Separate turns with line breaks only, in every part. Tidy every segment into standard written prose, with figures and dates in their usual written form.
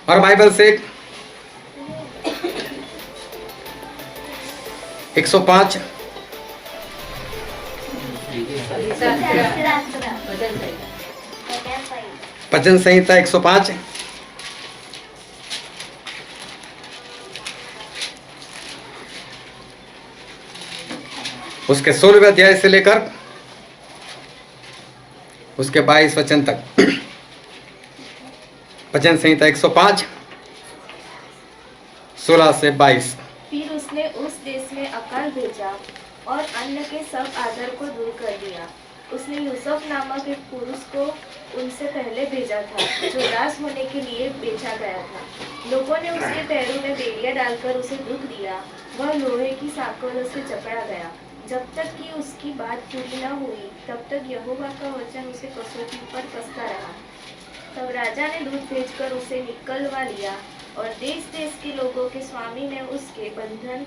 और बाइबल से 105 भजन संहिता 105 उसके 16वें अध्याय से लेकर उसके 22 वचन तक। भजन संहिता 105 16 से 22।
फिर उसने उस देश में अकाल भेजा और अन्न के सब आदर को दूर कर दिया। उसने यूसुफ नामक एक पुरुष को उनसे पहले भेजा था, जो दास होने के लिए बेचा गया था। लोगों ने उसके पैरों में बेड़ियां डालकर उसे दुख दिया। वह लोहे की सांकलों से जकड़ा गया। जब तक कि उसकी बात पूरी न हुई, तब तक यहोवा का वचन उसे कसौटी पर कसता रहा। तब राजा ने दूत भेजकर उसे निकलवा लिया और देश देश के लोगों के स्वामी ने उसके बंधन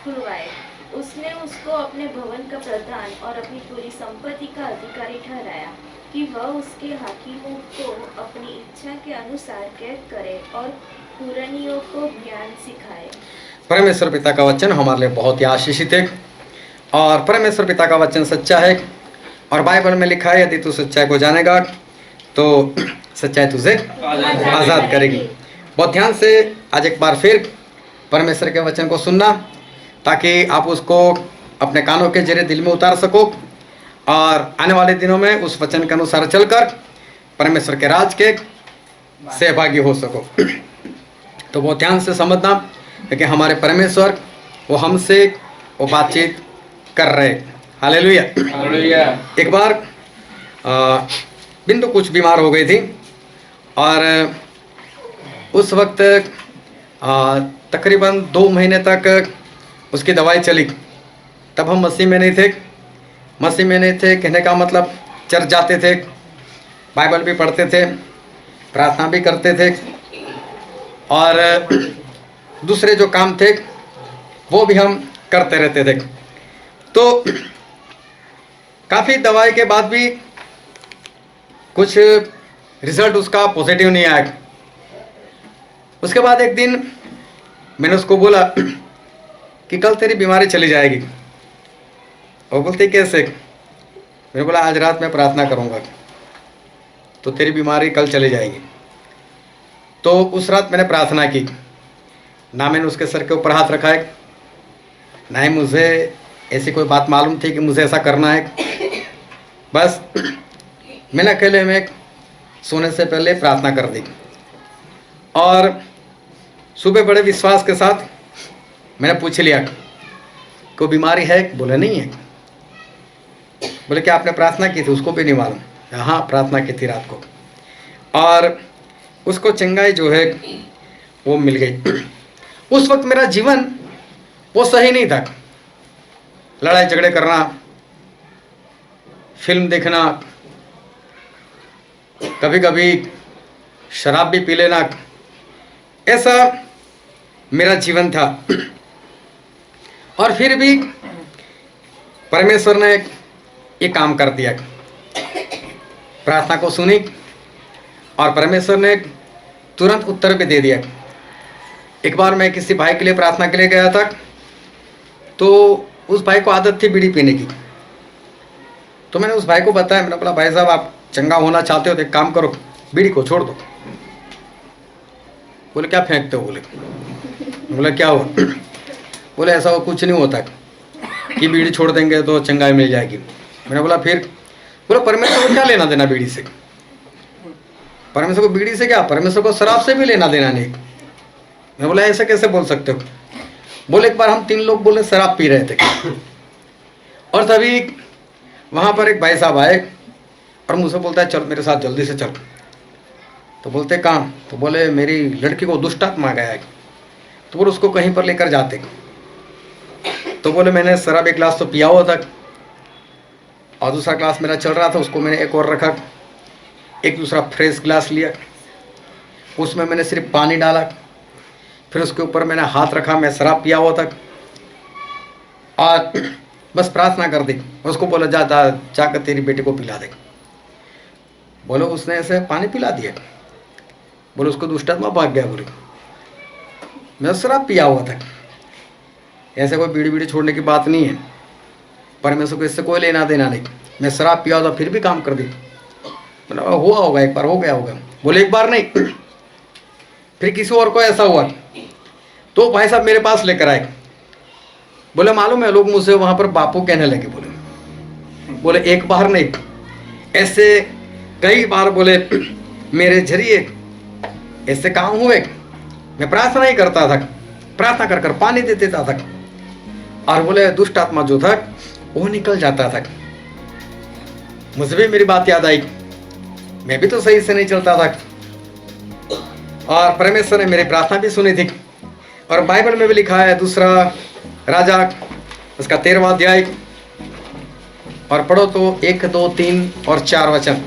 खुलवाए। उसने उसको अपने भवन का प्रधान और अपनी पूरी संपत्ति का अधिकारी ठहराया कि वह उसके हाकिमों को अपनी इच्छा के अनुसार कैद करे और पुरनियों को ज्ञान सिखाए।
परमेश्वर पिता का वचन हमारे लिए बहुत ही आशीषित है और परमेश्वर पिता का वचन सच्चा है। और बाइबल में लिखा है, यदि तू सच्चाई को जानेगा तो सच्चाई तुझे आज़ाद करेगी। बहुत ध्यान से आज एक बार फिर परमेश्वर के वचन को सुनना, ताकि आप उसको अपने कानों के जरिए दिल में उतार सको और आने वाले दिनों में उस वचन के अनुसार चलकर परमेश्वर के राज के सहभागी हो सको। तो बहुत ध्यान से समझना कि हमारे परमेश्वर वो हमसे वो बातचीत कर रहे। हालेलुया। एक बार बिंदु कुछ बीमार हो गई थी और उस वक्त तकरीबन 2 महीने तक उसकी दवाई चली। तब हम मसीह में नहीं थे। मसीह में नहीं थे कहने का मतलब चर्च जाते थे, बाइबल भी पढ़ते थे, प्रार्थना भी करते थे और दूसरे जो काम थे वो भी हम करते रहते थे। तो काफ़ी दवाई के बाद भी कुछ रिजल्ट उसका पॉजिटिव नहीं आया। उसके बाद एक दिन मैंने उसको बोला कि कल तेरी बीमारी चली जाएगी। वो बोलती कैसे? मैंने बोला आज रात में प्रार्थना करूँगा तो तेरी बीमारी कल चली जाएगी। तो उस रात मैंने प्रार्थना की। ना मैंने उसके सर के ऊपर हाथ रखा है, ना ही मुझे ऐसी कोई बात मालूम थी कि मुझे ऐसा करना है। बस मैंने अकेले में सोने से पहले प्रार्थना कर दी और सुबह बड़े विश्वास के साथ मैंने पूछ लिया कोई बीमारी है? बोले नहीं है। बोले क्या आपने प्रार्थना की थी? उसको भी नहीं मालूम। हाँ, प्रार्थना की थी रात को। और उसको चंगाई जो है वो मिल गई। उस वक्त मेरा जीवन वो सही नहीं था। लड़ाई झगड़े करना, फिल्म देखना, कभी कभी शराब भी पी लेना, ऐसा मेरा जीवन था। और फिर भी परमेश्वर ने ये काम कर दिया। प्रार्थना को सुनी और परमेश्वर ने तुरंत उत्तर भी दे दिया। एक बार मैं किसी भाई के लिए प्रार्थना के लिए गया था, तो उस भाई को आदत थी बीड़ी पीने की। तो मैंने उस भाई को बताया, मैंने बोला भाई साहब आप चंगा होना चाहते हो तो एक काम करो, बीड़ी को छोड़ दो। बोले क्या फेंकते हो? बोले क्या हुआ? बोले ऐसा वो कुछ नहीं होता कि बीड़ी छोड़ देंगे तो चंगाई मिल जाएगी। मैंने बोला फिर? बोला परमेश्वर को क्या लेना देना बीड़ी से? परमेश्वर को बीड़ी से क्या, परमेश्वर को शराब से भी लेना देना नहीं। मैं बोला ऐसे कैसे बोल सकते हो? बोले एक बार हम 3 लोग बोले शराब पी रहे थे और तभी वहाँ पर एक भाई साहब आए और मुझसे बोलता है चल मेरे साथ जल्दी से चल। तो बोलते कहाँ? तो बोले मेरी लड़की को दुष्ट आत्मा गया है, तो बोले उसको कहीं पर लेकर जाते। तो बोले मैंने शराब एक गिलास तो पिया हुआ था और दूसरा ग्लास मेरा चल रहा था, उसको मैंने एक और रखा। एक दूसरा फ्रेश गिलास लिया, उसमें मैंने सिर्फ पानी डाला, फिर उसके ऊपर मैंने हाथ रखा। मैं शराब पिया हुआ था और बस प्रार्थना कर दी। उसको बोला जा जाकर तेरी बेटी को पिला दे। बोलो उसने ऐसे पानी पिला दिया। बोले उसको दुष्ट आत्मा भाग गया। बोले मैं शराब पिया हुआ था। ऐसे कोई बीड़ी बीड़ी छोड़ने की बात नहीं है, परमेश्वर को इससे कोई लेना देना नहीं। मैं शराब पिया हुआ था फिर भी काम कर दी। बोला हुआ होगा, एक बार हो गया होगा। बोले एक बार नहीं, फिर किसी और को ऐसा हुआ तो भाई साहब मेरे पास लेकर आए। बोले मालूम है, लोग मुझसे वहां पर बापू कहने लगे। बोले एक बार नहीं, ऐसे कई बार बोले मेरे जरिए ऐसे काम हुए। मैं प्रार्थना ही करता था, प्रार्थना कर कर पानी दे देता था, और बोले दुष्ट आत्मा जो था वो निकल जाता था। मुझे भी मेरी बात याद आई, मैं भी तो सही से नहीं चलता था, और परमेश्वर ने मेरी प्रार्थना भी सुनी थी। और बाइबल में भी लिखा है, दूसरा राजा उसका 13वां अध्याय, और पढ़ो तो 1, 2, 3 और 4 वचन।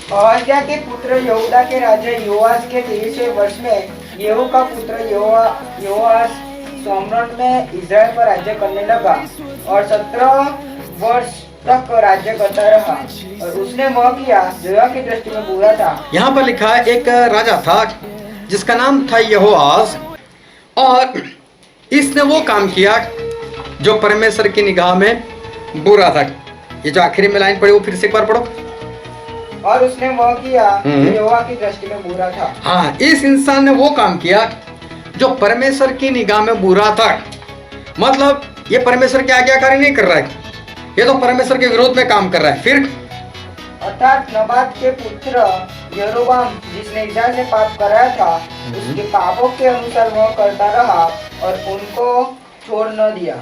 अहज्या के पुत्र यहूदा के राजा योआस के 23वें वर्ष में येहू का पुत्र योआस साम्राज्य में इज़राइल पर राज्य करने लगा और 17 वर्ष तक राज्य करता रहा। और उसने वह किया जो यहोवा की दृष्टि में बुरा था।
यहाँ पर लिखा है एक राजा था जिसका नाम था यहोआस, और इसने वो काम किया जो परमेश्वर की निगाह में बुरा था। ये जो आखिरी में लाइन पड़ी वो फिर से एक बार पढ़ो।
और उसने वह किया जो यहोवा की दृष्टि में बुरा था।
हाँ, इस इंसान ने वो काम किया जो परमेश्वर की निगाह में बुरा था। मतलब ये परमेश्वर की आज्ञाकारी नहीं कर रहा है, ये तो परमेश्वर के विरोध में काम कर रहा है। फिर
अर्थात नबात के पुत्र यरोबाम जिसने इज़राइल से पाप कराया था, उसके पापों के अनुसार वह करता रहा और उनको छोड़ न दिया।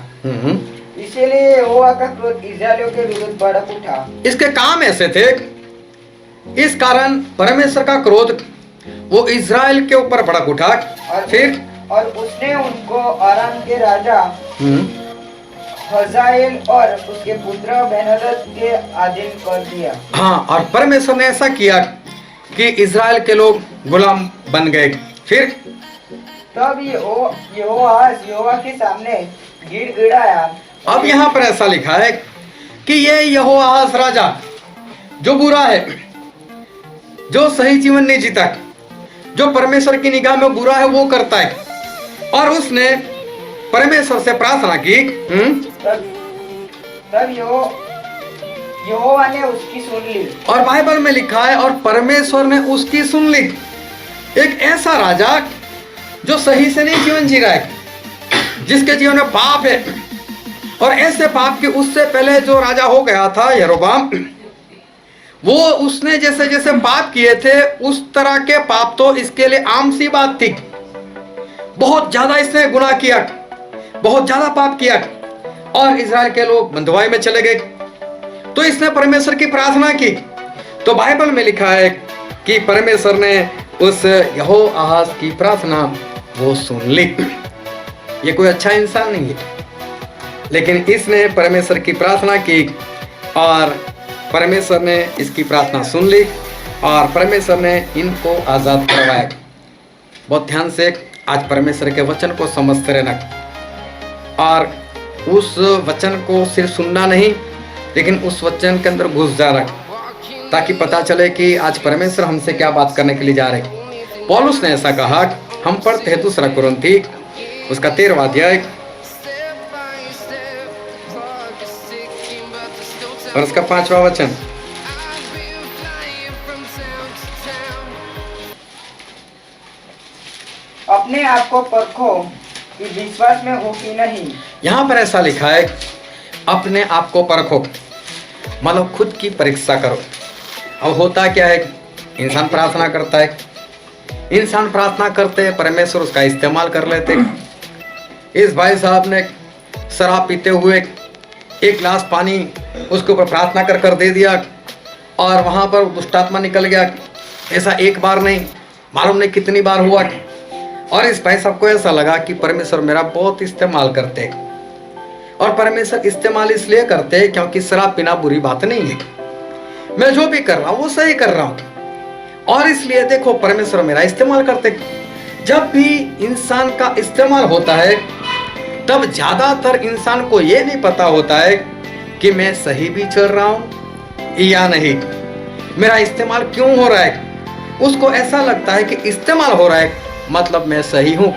इसीलिए यहोवा का क्रोध इज़राइलियों के विरुद्ध भड़क उठा।
इसके काम ऐसे थे, इस कारण परमेश्वर का क्रोध वो इज़राइल के ऊपर भड़क उठा।
और उसने उनको अराम के राजा हजाएल और उसके पुत्र बेनहदद के अधीन कर दिया।
हाँ, और परमेश्वर ने ऐसा किया कि इज़राइल के लोग गुलाम बन गए। फिर
तब यहोआस यहोवा के सामने गिड़गिड़ाया।
अब यहाँ पर ऐसा लिखा है कि ये यहोआस राजा जो बुरा है, जो सही जीवन नहीं जीता, जो परमेश्वर की निगाह में बुरा है वो करता है, और उसने परमेश्वर से प्रार्थना की।
तब यहोवा ने उसकी सुन ली।
और बाइबल में लिखा है और परमेश्वर ने उसकी सुन ली। एक ऐसा राजा जो सही से नहीं जीवन जी रहा है, जिसके जीवन में पाप है, और ऐसे पाप कि उससे पहले जो राजा हो गया था यरोबाम, वो उसने जैसे जैसे पाप किए थे उस तरह के पाप तो इसके लिए आम सी बात थी। बहुत ज्यादा इसने गुनाह किया, बहुत ज्यादा पाप किया, और इज़राइल के लोग बंधुआई में चले गए। तो इसने परमेश्वर की प्रार्थना की, तो बाइबल में लिखा है कि परमेश्वर ने उस यहोआहाज की प्रार्थना वो सुन ली। ये कोई अच्छा इंसान नहीं है, लेकिन इसने परमेश्वर की प्रार्थना की और परमेश्वर ने इसकी प्रार्थना सुन ली और परमेश्वर ने इनको आज़ाद करवाया। बहुत ध्यान से आज परमेश्वर के वचन को समझते रहना, और उस वचन को सिर्फ सुनना नहीं, लेकिन उस वचन के अंदर घुस जाना, ताकि पता चले कि आज परमेश्वर हमसे क्या बात करने के लिए जा रहे। पौलुस ने ऐसा कहा। हम पढ़ते हैं 2 कुरिन्थी उसका 13वां अध्याय और उसका 5वां वचन।
अपने आप को परखो कि विश्वास में हो कि नहीं।
यहाँ पर ऐसा लिखा है, अपने आप को परखो, मतलब खुद की परीक्षा करो। अब होता क्या है, इंसान प्रार्थना करता है, इंसान प्रार्थना करते परमेश्वर उसका इस्तेमाल कर लेते। इस भाई साहब ने शराब पीते हुए 1 गिलास पानी उसके ऊपर प्रार्थना कर कर दे दिया, और वहाँ पर दुष्टात्मा निकल गया। ऐसा एक बार नहीं, मालूम नहीं कितनी बार हुआ। और इस भाई साहब को ऐसा लगा कि परमेश्वर मेरा बहुत इस्तेमाल करते, और परमेश्वर इस्तेमाल इसलिए करते हैं क्योंकि शराब पीना बुरी बात नहीं है, मैं जो भी कर रहा हूँ वो सही कर रहा हूँ, और इसलिए देखो परमेश्वर मेरा इस्तेमाल करते। जब भी इंसान का इस्तेमाल होता है तब ज्यादातर इंसान को ये नहीं पता होता है कि मैं सही भी चल रहा हूँ या नहीं, मेरा इस्तेमाल क्यों हो रहा है। उसको ऐसा लगता है कि इस्तेमाल हो रहा है, मतलब मैं सही हूं।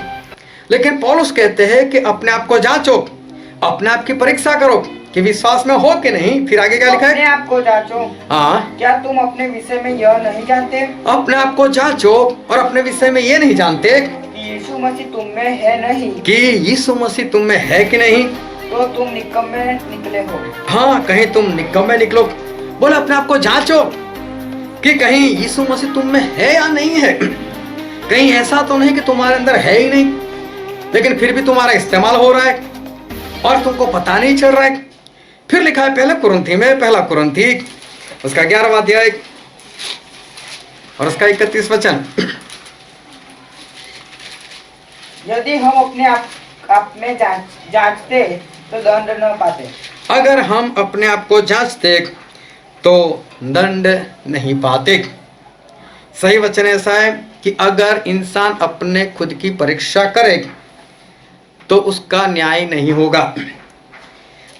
लेकिन पौलुस कहते हैं कि अपने आप को जांचो, अपने आप की परीक्षा करो कि विश्वास में हो कि नहीं। फिर आगे क्या लिखा
अपने
है?
आप को जांचो,
हाँ,
क्या तुम अपने विषय में यह नहीं जानते
अपने आप को जांचो और अपने विषय में ये नहीं जानते
कि यीशु मसीह तुम में है नहीं,
कि यीशु मसीह तुम में है कि नहीं।
तो तुम निकम्मे निकले हो।
हाँ, कहीं तुम निकम्मे निकलो। बोले अपने आप को जांचो कि कहीं यीशु मसीह तुम में है या नहीं है। कहीं ऐसा तो नहीं कि तुम्हारे अंदर है ही नहीं, लेकिन फिर भी तुम्हारा इस्तेमाल हो रहा है और तुमको पता नहीं चल रहा है। फिर लिखा है पहला कुरिन्थी उसका 11वां अध्याय और उसका 31 वचन।
यदि हम अपने आप में जांचते तो दंड न पाते।
अगर हम अपने आप को जांचते तो दंड नहीं पाते। सही वचन ऐसा है कि अगर इंसान अपने खुद की परीक्षा करे तो उसका न्याय नहीं होगा।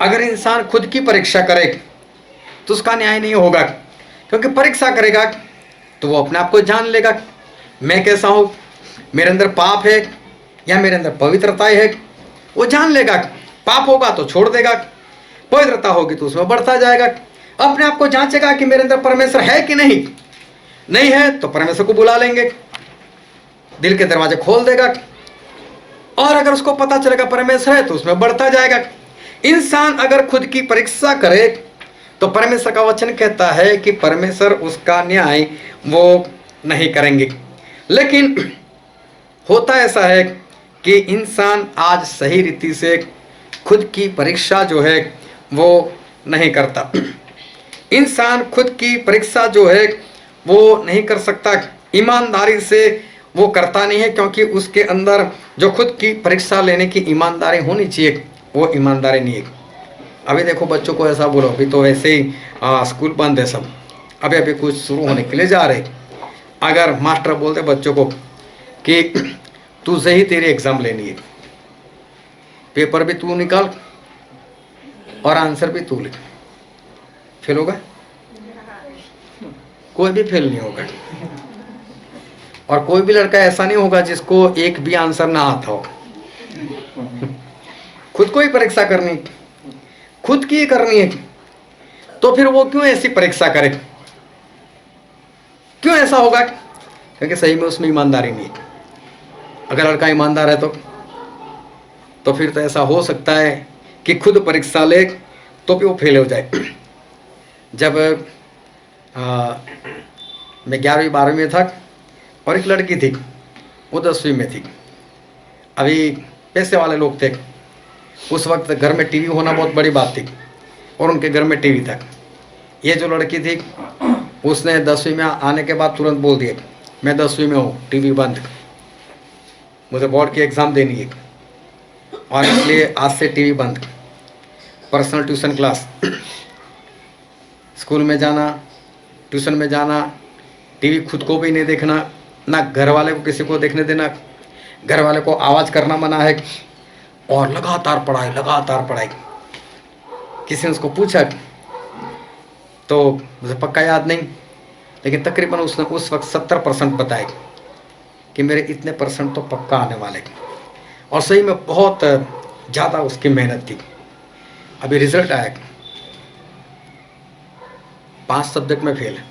अगर इंसान खुद की परीक्षा करे तो उसका न्याय नहीं होगा, क्योंकि परीक्षा करेगा तो वो अपने आप को जान लेगा, मैं कैसा हूँ, मेरे अंदर पाप है या मेरे अंदर पवित्रता है। वो जान लेगा। पाप होगा तो छोड़ देगा, पवित्रता होगी तो उसमें बढ़ता जाएगा। अपने आप को जांचेगा कि मेरे अंदर परमेश्वर है कि नहीं है तो परमेश्वर को बुला लेंगे, दिल के दरवाजे खोल देगा, और अगर उसको पता चलेगा परमेश्वर है तो उसमें बढ़ता जाएगा। इंसान अगर खुद की परीक्षा करे तो परमेश्वर का वचन कहता है कि परमेश्वर उसका न्याय वो नहीं करेंगे। लेकिन होता ऐसा है कि इंसान आज सही रीति से खुद की परीक्षा जो है वो नहीं करता। इंसान खुद की परीक्षा जो है वो नहीं कर सकता, ईमानदारी से वो करता नहीं है, क्योंकि उसके अंदर जो खुद की परीक्षा लेने की ईमानदारी होनी चाहिए वो ईमानदारी नहीं है। अभी देखो बच्चों को ऐसा बोलो, अभी तो वैसे ही स्कूल बंद है सब, अभी कुछ शुरू होने के लिए जा रहे। अगर मास्टर बोलते बच्चों को कि तुझे ही तेरी एग्ज़ाम लेनी है, पेपर भी तू निकाल और आंसर भी तू लिख, फेल होगा? कोई भी फेल नहीं होगा। और कोई भी लड़का ऐसा नहीं होगा जिसको एक भी आंसर ना आता हो। खुद को ही परीक्षा करनी, खुद की ही करनी है, तो फिर वो क्यों ऐसी परीक्षा करे? क्यों ऐसा होगा? क्योंकि सही में उसमें ईमानदारी नहीं है। अगर लड़का ईमानदार है तो फिर तो ऐसा हो सकता है कि खुद परीक्षा ले तो भी वो फेल हो जाए। जब मैं 11वीं 12वीं में था और एक लड़की थी, वो 10वीं में थी। अभी पैसे वाले लोग थे, उस वक्त घर में टीवी होना बहुत बड़ी बात थी और उनके घर में टीवी था। ये जो लड़की थी उसने 10वीं में आने के बाद तुरंत बोल दिया मैं 10वीं में हूँ, टीवी बंद, मुझे बोर्ड की एग्ज़ाम देनी है और इसलिए आज से टीवी बंद, पर्सनल ट्यूशन क्लास, स्कूल में जाना, ट्यूशन में जाना, टीवी खुद को भी नहीं देखना, ना घर वाले को किसी को देखने देना, घर वाले को आवाज़ करना मना है, और लगातार पढ़ाई। किसी ने उसको पूछा तो मुझे पक्का याद नहीं, लेकिन तकरीबन उसने उस वक्त 70% बताए कि मेरे इतने परसेंट तो पक्का आने वाले। और सही में बहुत ज़्यादा उसकी मेहनत थी। अभी रिजल्ट आया, 5 सब्जेक्ट में फेल है।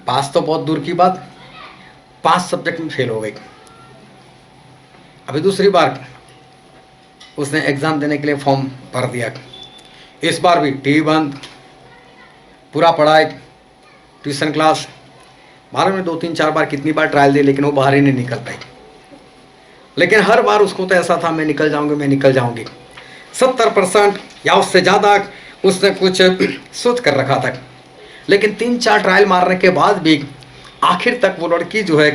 पास तो बहुत दूर की बात, 5 सब्जेक्ट में फेल हो गई। अभी दूसरी बार उसने एग्ज़ाम देने के लिए फॉर्म भर दिया। इस बार भी टीवी बंद, पूरा पढ़ाई, ट्यूशन क्लास। बाहर में 2-3-4 बार कितनी बार ट्रायल दी, लेकिन वो बाहर ही नहीं निकल पाई। लेकिन हर बार उसको तो ऐसा था मैं निकल जाऊंगी। 70% या उससे ज़्यादा उसने कुछ सोच कर रखा था। लेकिन 3-4 ट्रायल मारने के बाद भी आखिर तक वो लड़की जो है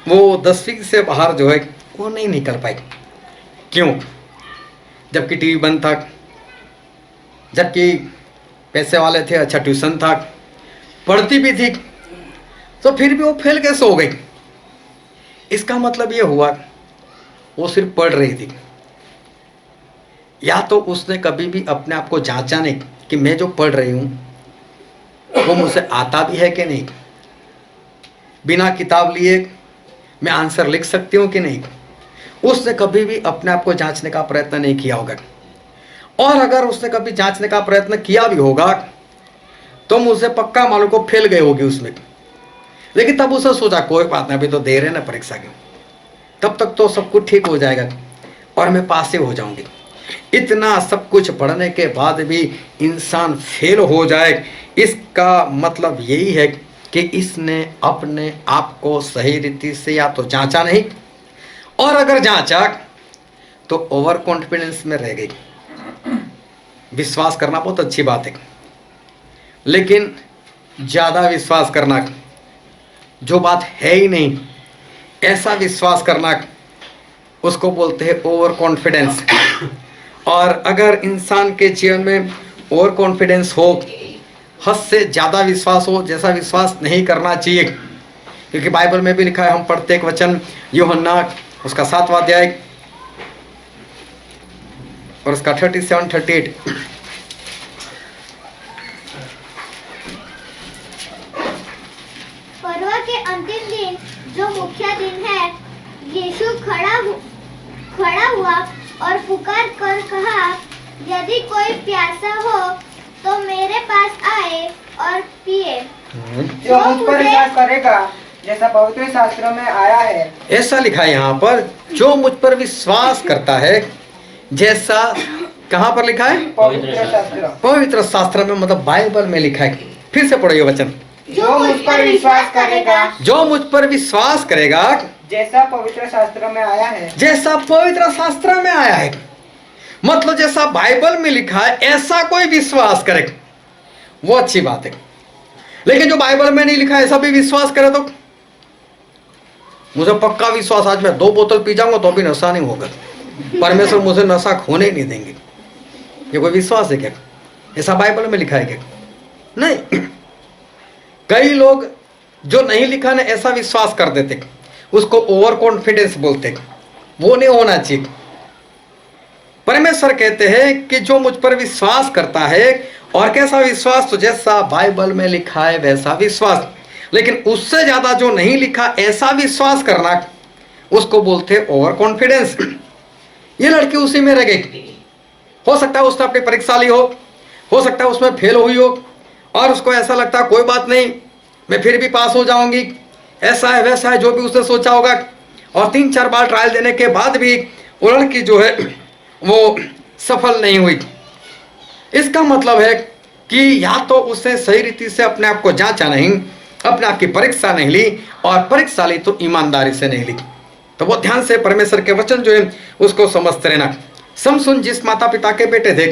वो 10वीं से बाहर जो है वो नहीं निकल पाई। क्यों? जबकि टीवी बंद था, जबकि पैसे वाले थे, अच्छा ट्यूशन था, पढ़ती भी थी, तो फिर भी वो फेल कैसे हो गई? इसका मतलब ये हुआ वो सिर्फ पढ़ रही थी, या तो उसने कभी भी अपने आप को जांचा नहीं कि मैं जो पढ़ रही हूँ वो मुझसे आता भी है कि नहीं, बिना किताब लिए मैं आंसर लिख सकती हूँ कि नहीं, उसने कभी भी अपने आप को जांचने का प्रयत्न नहीं किया होगा। और अगर उसने कभी जांचने का प्रयत्न किया भी होगा तो मुझे पक्का मालूम को फेल गई होगी उसमें। लेकिन तब उसने सोचा कोई बात नहीं, अभी तो देर है ना परीक्षा की, तब तक तो सब कुछ ठीक हो जाएगा और मैं पास ही हो जाऊंगी। इतना सब कुछ पढ़ने के बाद भी इंसान फेल हो जाए, इसका मतलब यही है कि इसने अपने आप को सही रीति से या तो जांचा नहीं, और अगर जांचा तो ओवर कॉन्फिडेंस में रह गई। विश्वास करना बहुत अच्छी बात है, लेकिन ज़्यादा विश्वास करना, जो बात है ही नहीं ऐसा विश्वास करना, उसको बोलते हैं ओवर कॉन्फिडेंस। और अगर इंसान के जीवन में ओवर कॉन्फिडेंस हो, हद से ज़्यादा विश्वास हो, जैसा विश्वास नहीं करना चाहिए, क्योंकि बाइबल में भी लिखा है, हम पढ़ते एक वचन यूहन्ना उसका 7वां अध्याय और उसका 37-38।
पर्व के अंतिम दिन जो मुख्य दिन है, यीशु खड़ा हुआ और पुकार कर कहा, यदि कोई प्यासा हो तो मेरे पास आए और पिए।
जो मुझ पर विश्वास करेगा, जैसा पवित्र शास्त्र में आया है,
ऐसा लिखा है यहाँ पर, जो मुझ पर विश्वास करता है, जैसा कहाँ पर लिखा है?
पवित्र शास्त्र।
पवित्र शास्त्र में, मतलब बाइबल में लिखा है। फिर से पढ़ो ये वचन,
जो मुझ पर विश्वास करेगा,
जो मुझ पर विश्वास करेगा,
जैसा पवित्र शास्त्र में आया है,
जैसा पवित्र शास्त्र में आया है, मतलब जैसा बाइबल में लिखा है ऐसा कोई विश्वास करे, वो अच्छी बात है। लेकिन जो बाइबल में नहीं लिखा है ऐसा भी विश्वास करे तो मुझे पक्का विश्वास, आज मैं 2 बोतल पी जाऊंगा तो भी नशा नहीं होगा, परमेश्वर मुझे नशा खोने ही नहीं देंगे, ये कोई विश्वास है क्या? ऐसा बाइबल में लिखा है क्या? नहीं। कई लोग जो नहीं लिखा ना ऐसा विश्वास कर देते, उसको ओवर कॉन्फिडेंस बोलते, वो नहीं होना चाहिए। परमेश्वर कहते हैं कि जो मुझ पर विश्वास करता है, और कैसा विश्वास? तो जैसा बाइबल में लिखा है वैसा विश्वास, लेकिन उससे ज्यादा जो नहीं लिखा ऐसा विश्वास करना, उसको बोलते ओवर कॉन्फिडेंस। ये लड़की उसी में रह गई। हो सकता है उसने अपनी परीक्षा ली हो सकता है उसमें फेल हुई हो, और उसको ऐसा लगता है कोई बात नहीं, मैं फिर भी पास हो जाऊंगी, ऐसा है वैसा है, जो भी उसने सोचा होगा। और 3-4 बार ट्रायल देने के बाद भी वो लड़की जो है वो सफल नहीं हुई। इसका मतलब है कि या तो उसने सही रीति से अपने आप को जांचा नहीं, अपने आप की परीक्षा नहीं ली, और परीक्षा ली तो ईमानदारी से नहीं ली। तो वो ध्यान से परमेश्वर के वचन जो है उसको समझते रहना। समसुन जिस माता पिता के बेटे थे,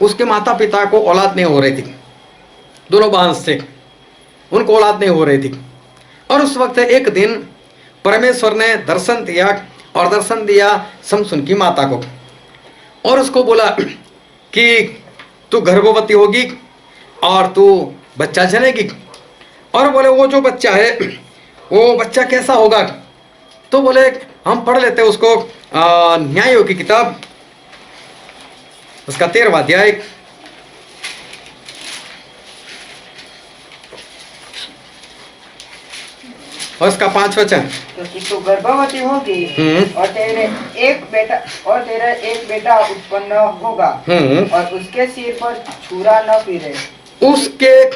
उसके माता पिता को औलाद नहीं हो रही थी, दोनों बहन थे, उनको औलाद नहीं हो रही थी। और उस वक्त एक दिन परमेश्वर ने दर्शन दिया, और दर्शन दिया समसुन की माता को, और उसको बोला कि तू गर्भवती होगी और तू बच्चा जनेगी। और बोले वो जो बच्चा है वो बच्चा कैसा होगा? तो बोले हम पढ़ लेते हैं उसको, न्यायों की किताब उसका 13वां अध्याय और उसका 5वां वचन।
क्योंकि तू गर्भवती होगी और तेरा एक बेटा उत्पन्न होगा, और उसके सिर पर छुरा न फिरे।
उसके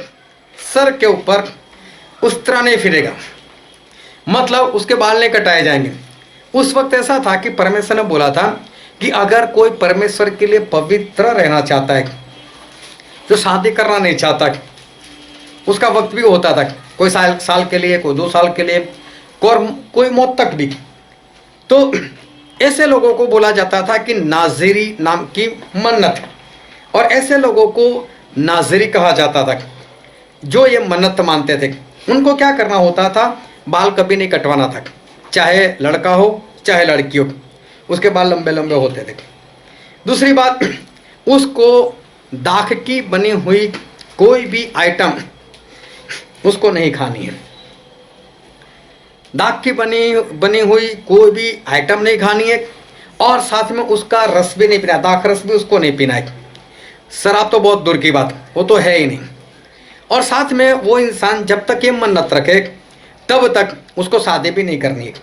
सर के ऊपर उस्तरा नहीं फिरेगा, मतलब उसके बाल नहीं कटाए जाएंगे। उस वक्त ऐसा था कि परमेश्वर ने बोला था कि अगर कोई परमेश्वर के लिए पवित्र रहना चाहता है, जो शादी करना नहीं चाहता, उसका वक्त भी होता था, कोई साल के लिए, कोई 2 साल के लिए, कोई मौत तक भी। तो ऐसे लोगों को बोला जाता था कि नाज़िरी नाम की मन्नत, और ऐसे लोगों को नाज़िरी कहा जाता था जो ये मन्नत मानते थे। उनको क्या करना होता था? बाल कभी नहीं कटवाना था, चाहे लड़का हो चाहे लड़की हो, उसके बाल लंबे लंबे होते थे। दूसरी बात, उसको दाख की बनी हुई कोई भी आइटम उसको नहीं खानी है, दाख की बनी हुई कोई भी आइटम नहीं खानी है, और साथ में उसका रस भी नहीं पीना, दाख रस भी उसको नहीं पीना है। शराब तो बहुत दूर की बात, वो तो है ही नहीं। और साथ में वो इंसान जब तक ये मन्नत रखे तब तक उसको शादी भी नहीं करनी है,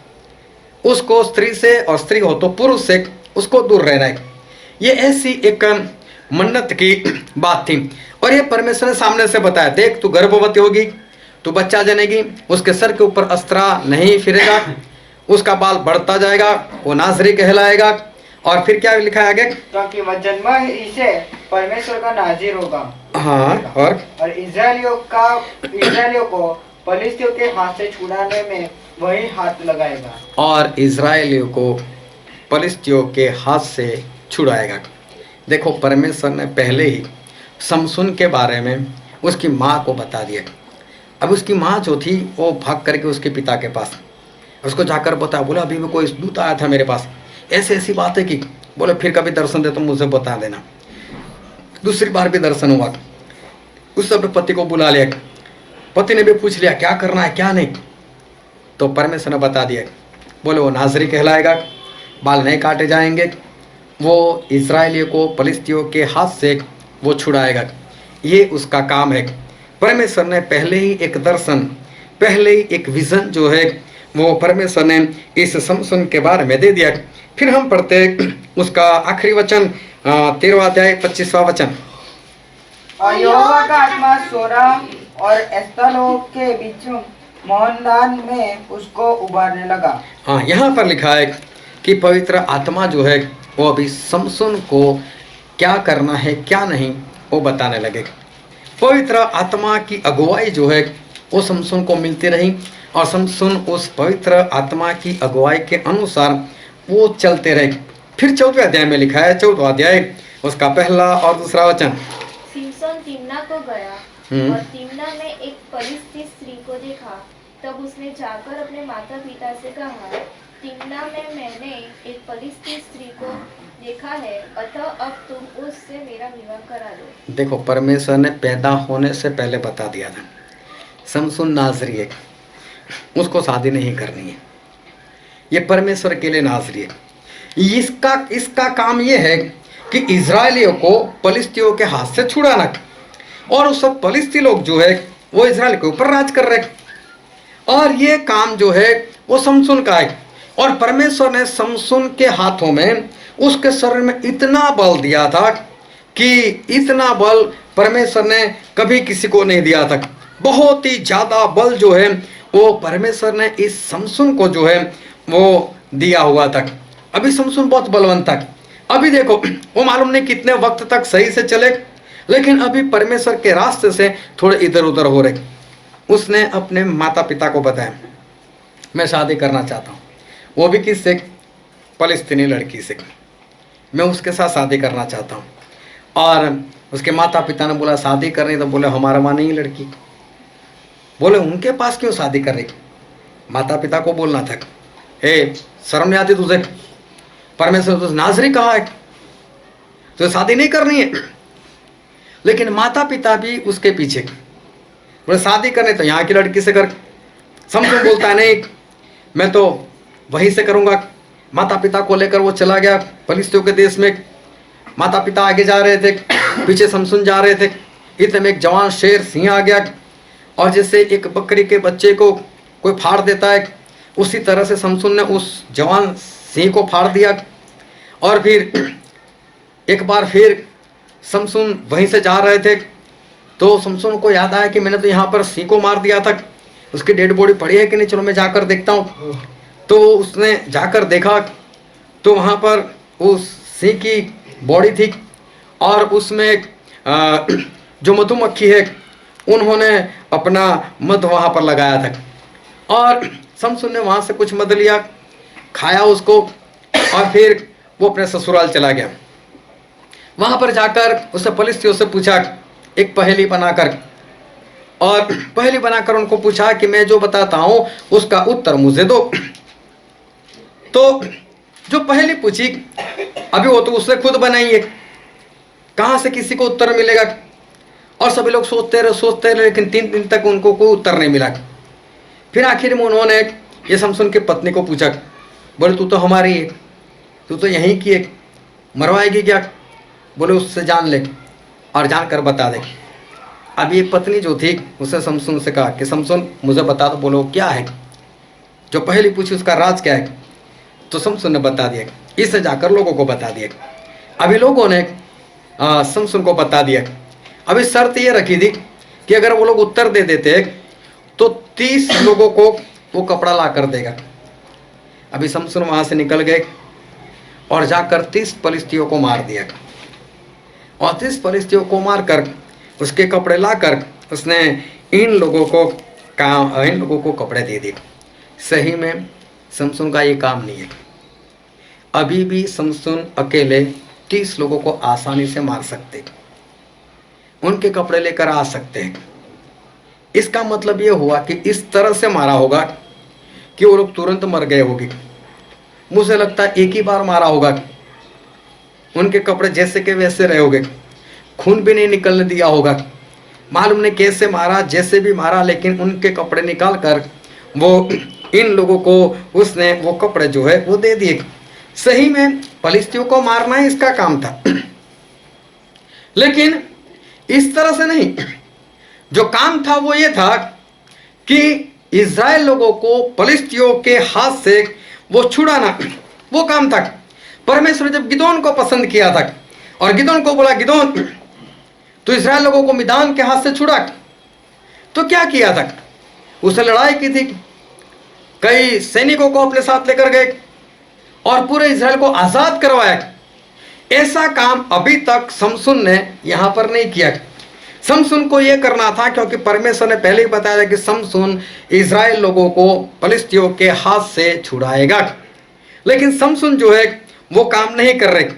उसको स्त्री से और स्त्री हो तो पुरुष से उसको दूर रहना है। ये ऐसी एक मन्नत की बात थी और ये परमेश्वर ने सामने से बताया, देख तू गर्भवती होगी, तू बच्चा जनेगी, उसके सर के ऊपर अस्त्रा नहीं फिरेगा, उसका बाल बढ़ता जाएगा, वो नाजरी कहलाएगा। और फिर क्या लिखा है आगे,
क्योंकि वह जन्म ही से परमेश्वर का नाजिर होगा।
हाँ, और
इस्राएलियों को फलिस्तियों के हाथ से छुड़ाने में वही हाथ लगाएगा।
और इजराइलियों को फलिस्तियों के हाथ से छुड़ाएगा। देखो परमेश्वर ने पहले ही समसून के बारे में उसकी माँ को बता दिया। अब उसकी माँ जो थी वो भाग करके उसके पिता के पास उसको जाकर बताया, बोला अभी भी कोई दूत आया था मेरे पास, ऐसी ऐसी बात है कि, बोले फिर कभी दर्शन दे तो मुझे बता देना। दूसरी बार भी दर्शन हुआ, उस अपने पति को बुला लिया, पति ने भी पूछ लिया क्या करना है क्या नहीं, तो परमेश्वर ने बता दिया, बोले वो नाजरी कहलाएगा, बाल नहीं काटे जाएंगे, वो इजराइलियों को फलिस्तियों के हाथ से वो छुड़ाएगा। ये उसका काम है। परमेश्वर ने पहले ही एक दर्शन, पहले ही एक विजन जो है वो परमेश्वर ने इस समसून के बारे में दे दिया। फिर हम पढ़ते उसका आखिरी वचन 13वां अध्याय 25वां वचन।
और यहोवा का आत्मा सोरा और एस्तालों के बीच मोहनदान में उसको उबारने लगा।
हाँ, यहाँ पर लिखा है कि पवित्र आत्मा जो है वो अभी समसून को क्या करना है क्या नहीं वो बताने लगे। पवित्र आत्मा की अगुवाई जो है वो समसून को मिलती रही और समसून उस पवित्र आत्मा की अगुवाई के अनुसार वो चलते रहे। फिर 4वें अध्याय में लिखा है, 4वां अध्याय उसका पहला और दूसरा वचन।
सिमसोन तिम्ना को गया और तिम्ना में एक फलिस्ती स्त्री को देखा। तब उसने जाकर अपने माता पिता से कहा, तिम्ना में मैंने एक फलिस्ती स्त्री को देखा है, अतः अब तुम उससे मेरा विवाह करा दो।
देखो परमेश्वर ने पैदा होने से पहले बता दिया था समसून नाजरी है, उसको शादी नहीं करनी है, ये परमेश्वर के लिए नाजरी है। इसका काम ये है कि इजरायलियों को फलिस्तियों के हाथ से छुड़ाना, और उस सब फलिस्ती लोग जो है वो इजराइल के ऊपर राज कर रहे, और ये काम जो है वो समसून का है। और परमेश्वर ने समसून के हाथों में उसके शरीर में इतना बल दिया था कि इतना बल परमेश्वर ने कभी किसी को नहीं दिया था। बहुत ही ज़्यादा बल जो है वो परमेश्वर ने इस समसून को जो है वो दिया हुआ था। अभी समसून बहुत बलवंत था। अभी देखो वो मालूम नहीं कितने वक्त तक सही से चले, लेकिन अभी परमेश्वर के रास्ते से थोड़े इधर उधर हो रहे। उसने अपने माता पिता को बताया मैं शादी करना चाहता हूँ, वो भी किससे, फलिस्तीनी लड़की से, मैं उसके साथ शादी करना चाहता हूँ। और उसके माता पिता ने बोला शादी करनी, तो बोले हमारा वहाँ नहीं लड़की। बोले उनके पास क्यों शादी कर रही? माता पिता को बोलना था, ए शर्म नहीं आती तुझे? परमेश्वर तुझे नाजरी कहा है, तुझे शादी नहीं करनी है। लेकिन माता पिता भी उसके पीछे, बोले शादी करने तो यहाँ की लड़की से कर। समझो बोलता है नहीं मैं तो वहीं से करूँगा। माता पिता को लेकर वो चला गया फलिस्तियों के देश में। माता पिता आगे जा रहे थे, पीछे समसून जा रहे थे। इतने में एक जवान शेर सिंह आ गया, और जैसे एक बकरी के बच्चे को कोई फाड़ देता है, उसी तरह से समसून ने उस जवान सिंह को फाड़ दिया। और फिर एक बार फिर समसून वहीं से जा रहे थे, तो समसून को याद आया कि मैंने तो यहाँ पर सिंह को मार दिया था, उसकी डेड बॉडी पड़ी है कि नहीं, चलो मैं जाकर देखता हूँ। तो उसने जाकर देखा तो वहाँ पर उस सिंह की बॉडी थी, और उसमें जो मधुमक्खी है उन्होंने अपना मध वहाँ पर लगाया था। और समसून ने वहाँ से कुछ मध लिया, खाया उसको, और फिर वो अपने ससुराल चला गया। वहाँ पर जाकर उसने फलिस्तियों से पूछा एक पहेली बनाकर, और पहेली बनाकर उनको पूछा कि मैं जो बताता हूँ उसका उत्तर मुझे दो। तो जो पहेली पूछी अभी वो तो उसने खुद बनाई है, कहाँ से किसी को उत्तर मिलेगा? और सभी लोग सोचते रहे, लेकिन 3 दिन तक उनको कोई उत्तर नहीं मिला। फिर आखिर में उन्होंने ये समसून की पत्नी को पूछा, बोले तू तो हमारी है, तू तो यहीं की है, मरवाएगी क्या? बोले उससे जान ले और जान कर बता दे। अब ये पत्नी जो थी उसने समसून से कहा कि समसून मुझे बता दो, बोलो क्या है। जो पहले पूछी उसका राज क्या है, तो समसून ने बता दिया। इससे जाकर लोगों को बता दिया। अभी लोगों ने समसून को बता दिया। अभी शर्त ये रखी थी कि अगर वो लोग उत्तर दे देते तो 30 लोगों को वो कपड़ा ला कर देगा। अभी समसून वहां से निकल गए और जाकर 30 फलिस्तियों को मार दिया, और 30 फलिस्तियों को मारकर उसके कपड़े लाकर उसने इन लोगों को कपड़े दे दिए। सही में समसून का ये काम नहीं है। अभी भी समसून अकेले 30 लोगों को आसानी से मार सकते, उनके कपड़े लेकर आ सकते हैं। इसका मतलब ये हुआ कि इस तरह से मारा होगा कि वो लोग तुरंत मर गए होंगे। मुझे लगता है एक ही बार मारा होगा, उनके कपड़े जैसे के वैसे रहे होंगे, खून भी नहीं निकलने दिया होगा। मालूम नहीं कैसे मारा, जैसे भी मारा, लेकिन उनके कपड़े निकाल कर वो इन लोगों को उसने वो कपड़े जो है वो दे दिए। सही में फलिस्तियों को मारना ही इसका काम था, लेकिन इस तरह से नहीं। जो काम था वो ये था कि इज़राइल लोगों को फलिस्तियों के हाथ से वो छुड़ाना, वो काम था। परमेश्वर जब गिदोन को पसंद किया था और गिदोन को बोला, गिदोन तो इज़राइल लोगों को मिदान के हाथ से छुड़ा, तो क्या किया था? उसने लड़ाई की थी, कई सैनिकों को अपने साथ लेकर गए और पूरे इज़राइल को आज़ाद करवाया। ऐसा काम अभी तक समसून ने यहाँ पर नहीं किया। समसून को यह करना था क्योंकि परमेश्वर ने पहले ही बताया कि समसून इज़राइल लोगों को फलिस्तियों के हाथ से छुड़ाएगा। लेकिन समसून जो है वो काम नहीं कर रहे।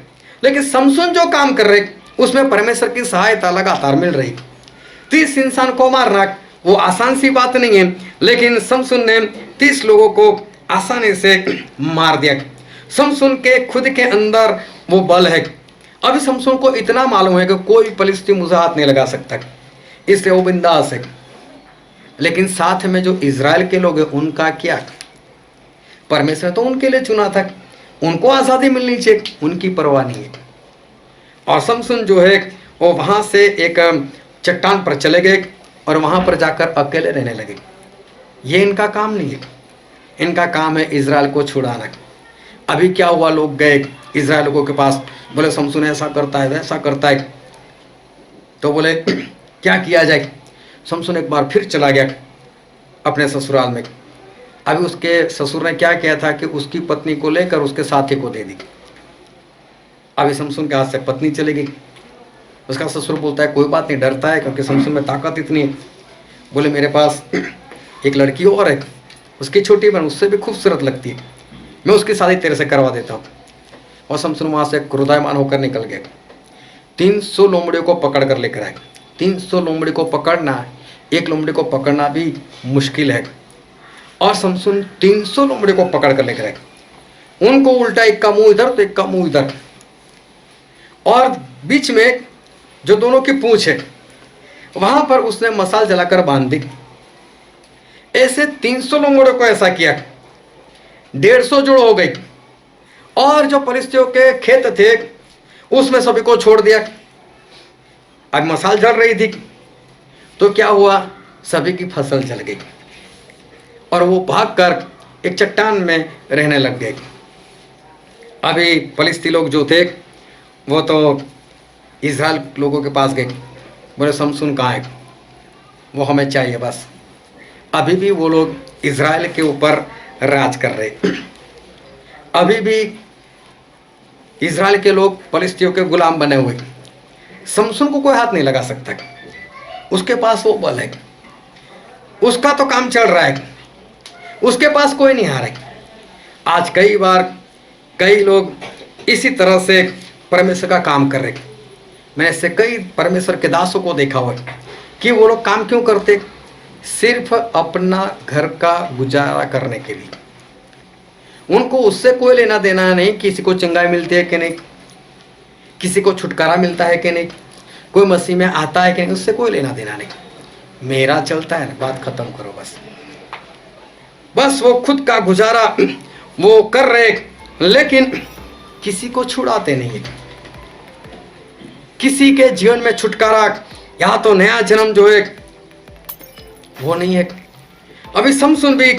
लेकिन समसून जो काम कर रहे उसमें परमेश्वर की सहायता लगातार मिल रही। 30 इंसान को मारना वो आसान सी बात नहीं है, लेकिन समसून ने 30 लोगों को आसानी से मार दिया। समसून के खुद के अंदर वो बल है। अभी समसून को इतना मालूम है कि कोई फलिस्ती मुझे हाथ नहीं लगा सकता, इसलिए वो बिंदास है। लेकिन साथ में जो इज़राइल के लोग हैं उनका क्या? परमेश्वर तो उनके लिए चुना था, उनको आज़ादी मिलनी चाहिए, उनकी परवाह नहीं है। और समसून जो है वो वहाँ से एक चट्टान पर चले गए और वहाँ पर जाकर अकेले रहने लगे। ये इनका काम नहीं है, इनका काम है इज़राइल को छुड़ाना। अभी क्या हुआ, लोग गए इज़राइल लोगों के पास, बोले समसून ऐसा करता है वैसा करता है। तो बोले क्या किया जाए? समसून एक बार फिर चला गया अपने ससुराल में। अभी उसके ससुर ने क्या किया था कि उसकी पत्नी को लेकर उसके साथी को दे दी। अभी समसून के हाथ से पत्नी चली गई। उसका ससुर बोलता है कोई बात नहीं, डरता है क्योंकि समसून में ताकत इतनी है। बोले मेरे पास एक लड़की और है, उसकी छोटी बहन उससे भी खूबसूरत लगती है, मैं उसकी शादी तेरे से करवा देता हूँ। और समसून वहाँ से क्रोधायमान होकर निकल गए। 300 लोमड़ियों को पकड़ कर लेकर आए। 300 लोमड़ी को पकड़ना, एक लोमड़ी को पकड़ना भी मुश्किल है। और समसून 300 लोमड़ी को पकड़ कर लेकर आए, उनको उल्टा, एक का मुंह इधर तो एक का मुंह इधर, और बीच में जो दोनों की पूंछ है वहां पर उसने मसाल जलाकर बांध दी। ऐसे 300 लोमड़ियों को ऐसा किया, 150 जोड़ हो गई। और जो फलिस्तियों के खेत थे उसमें सभी को छोड़ दिया। अब मसाल जल रही थी तो क्या हुआ, सभी की फसल जल गई और वो भागकर एक चट्टान में रहने लग गए। अभी फलिस्ती लोग जो थे वो तो इज़राइल लोगों के पास गए, बोले समसून कहाँ है, वो हमें चाहिए बस। अभी भी वो लोग इज़राइल के ऊपर राज कर रहे। अभी भी इज़राइल के लोग फलिस्तियों के गुलाम बने हुए। समसून को कोई हाथ नहीं लगा सकता, उसके पास वो बल है, उसका तो काम चल रहा है, उसके पास कोई नहीं हारे। आज कई बार कई लोग इसी तरह से परमेश्वर का काम कर रहे। मैंने ऐसे कई परमेश्वर के दासों को देखा हुआ कि वो लोग काम क्यों करते, सिर्फ अपना घर का गुजारा करने के लिए। उनको उससे कोई लेना देना नहीं, किसी को चंगाई मिलती है कि नहीं, किसी को छुटकारा मिलता है कि नहीं, कोई मसीह में आता है कि नहीं, उससे कोई लेना देना नहीं। मेरा चलता है, बात खत्म करो बस। बस वो खुद का गुजारा वो कर रहे, लेकिन किसी को छुड़ाते नहीं, किसी के जीवन में छुटकारा यहाँ तो नया जन्म जो है वो नहीं है। अभी समसुन भी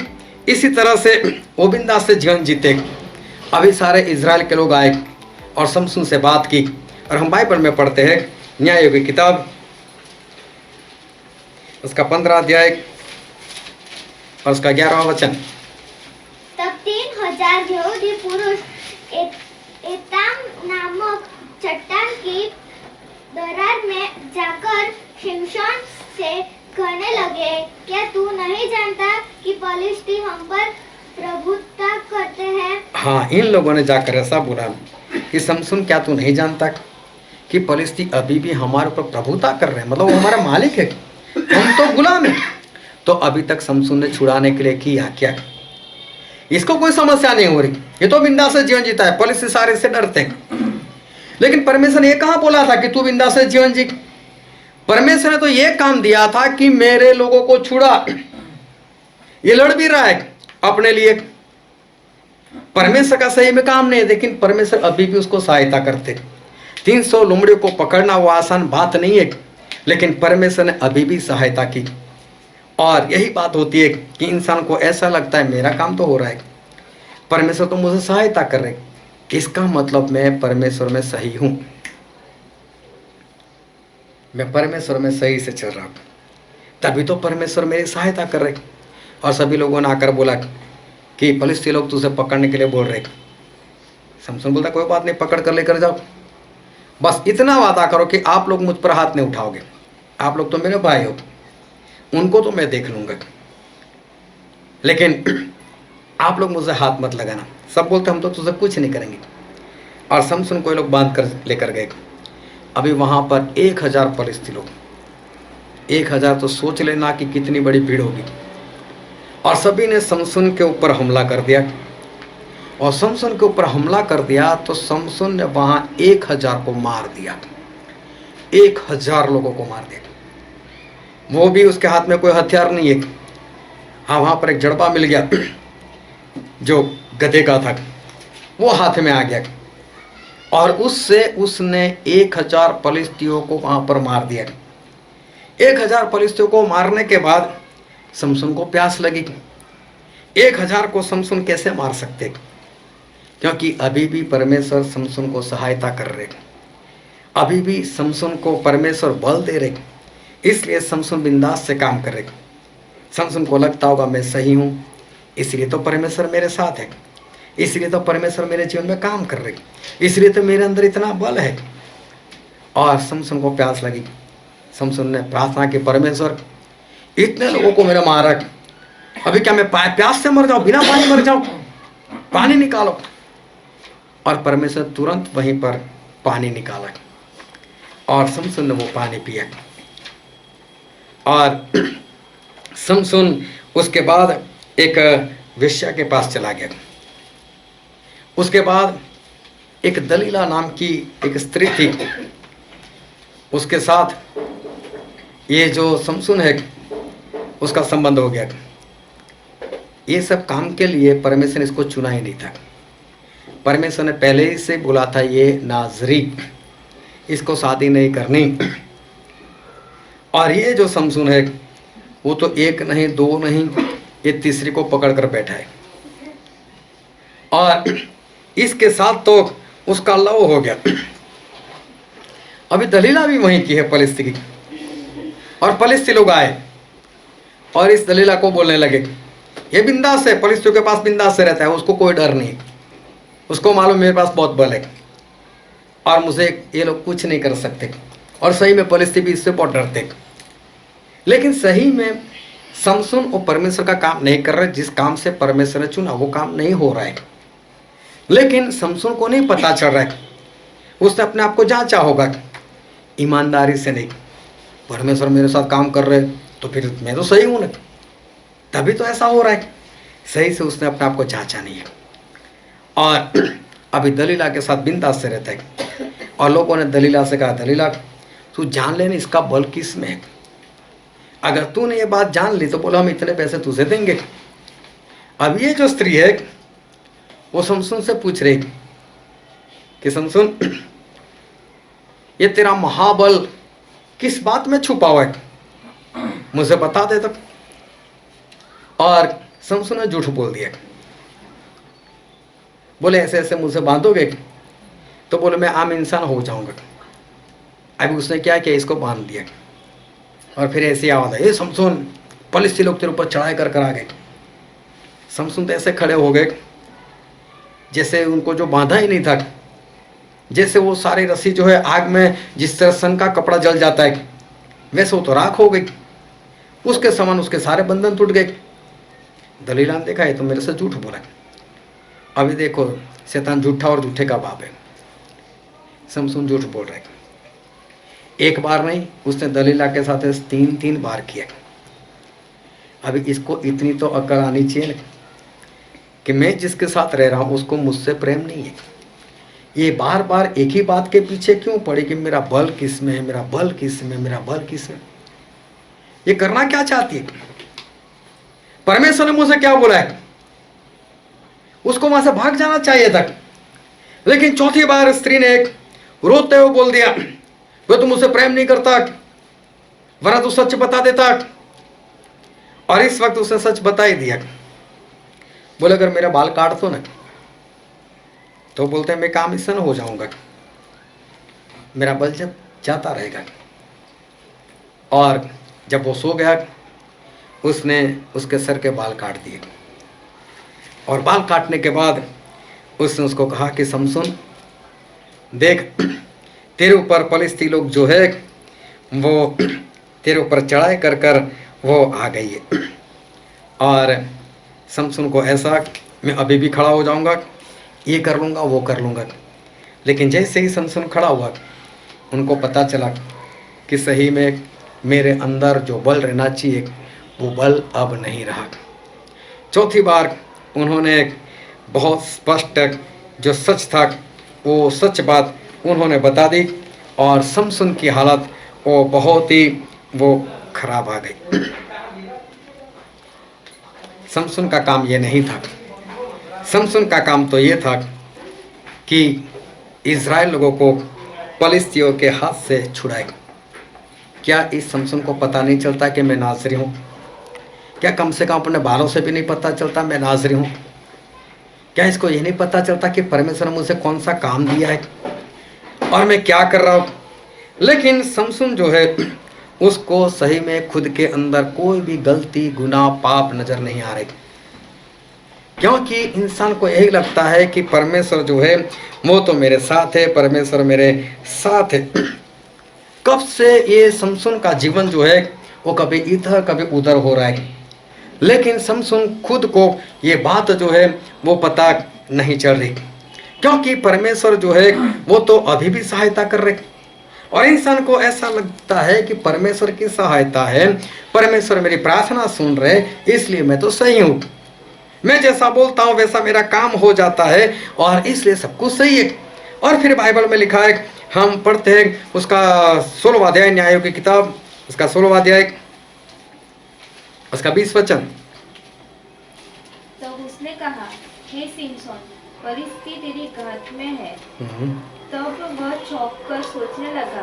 इसी तरह से वो बिंदास से जीवन जीते। अभी सारे इजराइल के लोग आए और समसुन से बात की, और हम बाइबल में पढ़ते हैं न्यायों की किताब उसका 15 अध्याय और उसका 11वां वचन।
तब 3000 यहूदी पुरुष एताम नामक चट्टान की दरार में जाकर शिमशोन से कहने लगे, क्या तू नहीं जानता कि पलिश्ती हम पर प्रभुता करते हैं? हाँ,
इन लोगों ने जाकर ऐसा बोला कि समसुन क्या तू नहीं जानता कि पलिश्ती अभी भी हमारे ऊपर प्रभुता कर रहे हैं, मतलब वो हमारा मालिक है, हम तो गुलाम हैं। तो अभी तक समसुन ने छुड़ाने के लिए किया क्या? इसको कोई समस्या नहीं हो रही, ये तो बिंदास से जीवन जीता है, पलिश्ती सारे से डरते हैं। लेकिन परमेश्वर ने ये कहाँ बोला था कि तू बिंदास से जीवन जी? परमेश्वर ने तो ये काम दिया था कि मेरे लोगों को छुड़ा। ये लड़ भी रहा है अपने लिए, परमेश्वर का सही में काम नहीं है, लेकिन परमेश्वर अभी भी उसको सहायता करते। 300 लोमड़ियों को पकड़ना वो आसान बात नहीं है, लेकिन परमेश्वर ने अभी भी सहायता की। और यही बात होती है कि इंसान को ऐसा लगता है मेरा काम तो हो रहा है, परमेश्वर तो मुझे सहायता कर रहे, इसका मतलब मैं परमेश्वर में सही हूं, मैं परमेश्वर में सही से चल रहा हूं, तभी तो परमेश्वर मेरी सहायता कर रहे। और सभी लोगों ने आकर बोला कि पलिश्ती लोग तुझे पकड़ने के लिए बोल रहे। समसुन बोलता कोई बात नहीं, पकड़ कर लेकर जाओ, बस इतना वादा करो कि आप लोग मुझ पर हाथ नहीं उठाओगे, आप लोग तो मेरे भाई हो, उनको तो मैं देख लूंगा, लेकिन आप लोग मुझे हाथ मत लगाना। सब बोलते हम तो तुझे कुछ नहीं करेंगे। और समसुन को लोग बांध कर लेकर गए। अभी वहां पर 1000 पलिश्ती लोग, 1000 तो सोच लेना कि कितनी बड़ी भीड़ होगी। और सभी ने समसुन के ऊपर हमला कर दिया, और समसुन के ऊपर हमला कर दिया तो समसुन ने वहां 1000 को मार दिया, 1000 लोगों को मार दिया। वो भी उसके हाथ में कोई हथियार नहीं है। हाँ, वहां पर एक जड़बा मिल गया जो गधे का था, वो हाथ में आ गया, और उससे उसने 1000 पलिश्तियों को वहां पर मार दिया। 1000 पलिश्तियों को मारने के बाद समसुन को प्यास लगी। 1000 को समसुन कैसे मार सकते? क्योंकि अभी भी परमेश्वर समसुन को सहायता कर रहे, अभी भी समसुन को परमेश्वर बल दे रहे, इसलिए समसुन बिंदास से काम कर रहे। समसुन को लगता होगा मैं सही हूँ, इसलिए तो परमेश्वर मेरे साथ है, इसलिए तो परमेश्वर मेरे जीवन में काम कर रहे, इसलिए तो मेरे अंदर इतना बल है। और समसुन को प्यास लगी। समसुन ने प्रार्थना की, परमेश्वर इतने लोगों को मेरा मारा, अभी क्या मैं प्यास से मर जाऊं, बिना पानी मर जाऊं, पानी निकालो। और परमेश्वर तुरंत वहीं पर पानी निकाला, और समसुन ने वो पानी पिया। और समसुन उसके बाद एक वेश्या के पास चला गया। उसके बाद एक दलीला नाम की एक स्त्री थी, उसके साथ ये जो समसुन है उसका संबंध हो गया। ये सब काम के लिए परमेश्वर ने इसको चुना ही नहीं था। परमेश्वर ने पहले ही से बोला था ये नाज़री, इसको शादी नहीं करनी। और ये जो समसुन है वो तो एक नहीं, दो नहीं, ये तीसरी को पकड़ कर बैठा है, और इसके साथ तो उसका लव हो गया। अभी दलीला भी वहीं की है, पलिश्ती की। और पलिश्ती लोग आए और इस दलीला को बोलने लगे, ये बिंदास है, पलिश्तियों के पास बिंदास से रहता है, उसको कोई डर नहीं, उसको मालूम मेरे पास बहुत बल है और मुझे ये लोग कुछ नहीं कर सकते। और सही में पलिश्ती भी इससे बहुत डरते। लेकिन सही में समसुन और परमेश्वर का काम नहीं कर रहे, जिस काम से परमेश्वर ने चुना वो काम नहीं हो रहा है। लेकिन समसुन को नहीं पता चल रहा है, उसने अपने आप को जांचा होगा, ईमानदारी से नहीं, परमेश्वर मेरे साथ काम कर रहे तो फिर मैं तो सही हूँ ना, तभी तो ऐसा हो रहा है। सही से उसने अपने आप को जांचा नहीं है, और अभी दलीला के साथ बिंदास से रहता है। और लोगों ने दलीला से कहा, दलीला तू जान लेना इसका बल किस में है, अगर तूने ये बात जान ली तो बोला हम इतने पैसे तुझे देंगे। अब ये जो स्त्री है वो समसुन से पूछ रही कि समसुन, ये तेरा महाबल किस बात में छुपा हुआ है, मुझे बता दे तब। और समसून ने झूठ बोल दिया, बोले ऐसे ऐसे मुझे बांधोगे तो बोले मैं आम इंसान हो जाऊंगा। अभी उसने क्या किया, इसको बांध दिया और फिर ऐसी आवाज आई, समसून पुलिस लोग तेरे ऊपर चढ़ाई कर आ गए। समसून तो ऐसे खड़े हो गए जैसे उनको जो बांधा ही नहीं था, जैसे वो सारी रस्सी जो है आग में जिस तरह सन का कपड़ा जल जाता है वैसे वो तो राख हो गई, उसके समान उसके सारे बंधन टूट गए। दलीला ने देखा है तो मेरे से झूठ बोला। अभी देखो शैतान झूठा और झूठे का बाप है। समसून झूठ बोल रहा है, एक बार नहीं उसने दलीला के साथ 3 बार किया। अभी इसको इतनी तो अकल आनी चाहिए ना कि मैं जिसके साथ रह रहा हूं उसको मुझसे प्रेम नहीं है। ये बार बार एक ही बात के पीछे क्यों पड़ी कि मेरा बल किस में है, मेरा बल किस में, मेरा बल किस में। ये करना क्या चाहती है? परमेश्वर ने मुझे क्या बोला है? उसको वहां से भाग जाना चाहिए था, लेकिन चौथी बार स्त्री ने एक रोते हुए बोल दिया, वो तो मुझसे प्रेम नहीं करता, वरना तो सच बता देता। और इस वक्त उसने सच बता ही दिया। बोले अगर मेरा बाल काट दो ना तो बोलते हैं मैं काम इससे हो जाऊंगा, मेरा बल जब जाता रहेगा। और जब वो सो गया उसने उसके सर के बाल काट दिए और बाल काटने के बाद उसने उसको कहा कि समसून देख, तेरे ऊपर पलिस्ती लोग जो है वो तेरे ऊपर चढ़ाई कर कर वो आ गई है। और समसून को ऐसा, मैं अभी भी खड़ा हो जाऊंगा, ये कर लूँगा वो कर लूँगा। लेकिन जैसे ही समसून खड़ा हुआ उनको पता चला कि सही में मेरे अंदर जो बल रहना चाहिए वो बल अब नहीं रहा। चौथी बार उन्होंने बहुत स्पष्ट जो सच था वो सच बात उन्होंने बता दी और समसून की हालत वो बहुत ही वो खराब आ गई। समसून का काम ये नहीं था। समसून का काम तो ये था कि इज़राइल लोगों को पलिस्तियों के हाथ से छुड़ाए। क्या इस समसून को पता नहीं चलता कि मैं नाज़री हूँ? क्या कम से कम अपने बालों से भी नहीं पता चलता मैं नाज़री हूँ? क्या इसको ये नहीं पता चलता कि परमेश्वर ने मुझे कौन सा काम दिया है और मैं क्या कर रहा हूँ? लेकिन समसून जो है उसको सही में खुद के अंदर कोई भी गलती, गुनाह, पाप नजर नहीं आ रहे, क्योंकि इंसान को यही लगता है कि परमेश्वर जो है वो तो मेरे साथ है, परमेश्वर मेरे साथ है। कब से ये समसून का जीवन जो है वो कभी इधर कभी उधर हो रहा है, लेकिन समसून खुद को ये बात जो है वो पता नहीं चल रही, क्योंकि परमेश्वर जो है वो तो अभी भी सहायता कर रहे। और इंसान को ऐसा लगता है कि परमेश्वर की सहायता है, परमेश्वर मेरी प्रार्थना सुन रहे, इसलिए मैं तो सही हूँ, मैं जैसा बोलता हूँ वैसा मेरा काम हो जाता है और इसलिए सब कुछ सही है। और फिर बाइबल में लिखा है, हम पढ़ते हैं उसका 16वां अध्याय, न्यायों की किताब उसका 16वां अध्याय उसका 20 वचन।
तब उसने कहा, हे सिमसोन, परिस्थिति तेरी घात में है। तब वह चौंक कर सोचने लगा,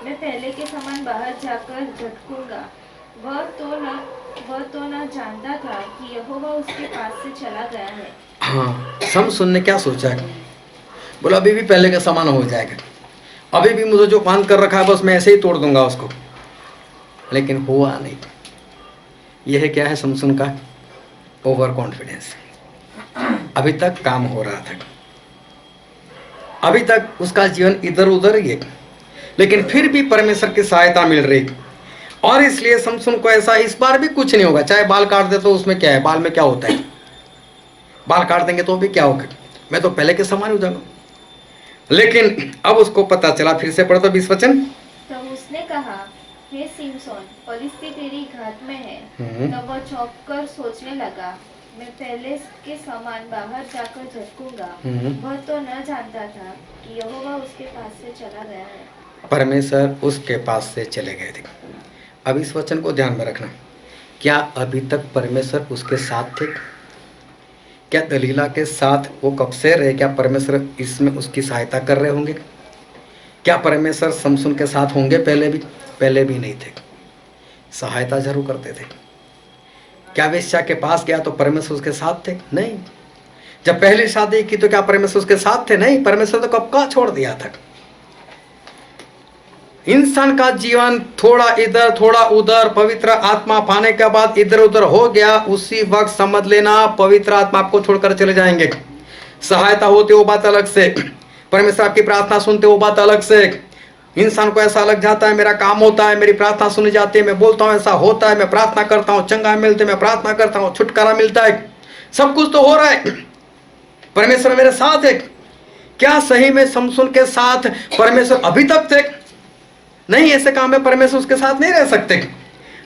मैं पहले के समान बाहर जाकर झटकूंगा। वह तो न जानता था कि यहोवा उसके पास से चला गया है।
हाँ, समसून ने क्या सोचा, बोला अभी भी पहले का समान हो जाएगा, अभी भी मुझे जो बांध कर रखा है बस मैं ऐसे ही तोड़ दूंगा उसको। लेकिन हुआ नहीं। यह क्या है समसून का? Over confidence. अभी तक काम हो रहा था, अभी तक उसका जीवन इधर उधर ही है, लेकिन फिर भी परमेश्वर की सहायता मिल रही और इसलिए समसून को ऐसा इस बार भी कुछ नहीं होगा। चाहे बाल काट दे तो उसमें क्या है, बाल में क्या होता है, बाल काट देंगे तो भी क्या होगा, मैं तो पहले के समान हो जाऊंगा। लेकिन अब उसको पता चला, फिर से पढ़ो तो 20 वचन।
तब उसने कहा, हे सिमसोन, परिस्थिति तेरी घात में है। तब वह चौंक कर सोचने लगा, मैं पहले के समान बाहर जाकर झटकूंगा। वह तो न जानता था कि यहोवा उसके पास से चला गया है।
परमेश्वर उसके पास से चले गए थे। अब इस वचन को ध्यान में रखना, क्या अभी तक परमेश्वर उसके साथ थे? क्या दलीला के साथ वो कब से रहे? क्या परमेश्वर इसमें उसकी सहायता कर रहे होंगे? क्या परमेश्वर समसून के साथ होंगे पहले भी? पहले भी नहीं थे। सहायता जरूर करते थे। क्या वेश्या के पास गया तो परमेश्वर उसके साथ थे? नहीं। जब पहली शादी की तो क्या परमेश्वर उसके साथ थे? नहीं। परमेश्वर तो कब का छोड़ दिया था। इंसान का जीवन थोड़ा इधर थोड़ा उधर पवित्र आत्मा पाने के बाद इधर उधर हो गया, उसी वक्त समझ लेना पवित्र आत्मा आपको छोड़कर चले जाएंगे। सहायता होती वो बात अलग से, परमेश्वर आपकी प्रार्थना सुनते वो बात अलग से। इंसान को ऐसा लग जाता है मेरा काम होता है, मेरी प्रार्थना सुनी जाती है, मैं बोलता हूँ ऐसा होता है, मैं प्रार्थना करता हूँ चंगा मिलते, मैं प्रार्थना करता हूँ छुटकारा मिलता है, सब कुछ तो हो रहा है, परमेश्वर मेरे साथ है। क्या सही में समसुन के साथ परमेश्वर अभी तक थे? नहीं, ऐसे काम में परमेश्वर उसके साथ नहीं रह सकते।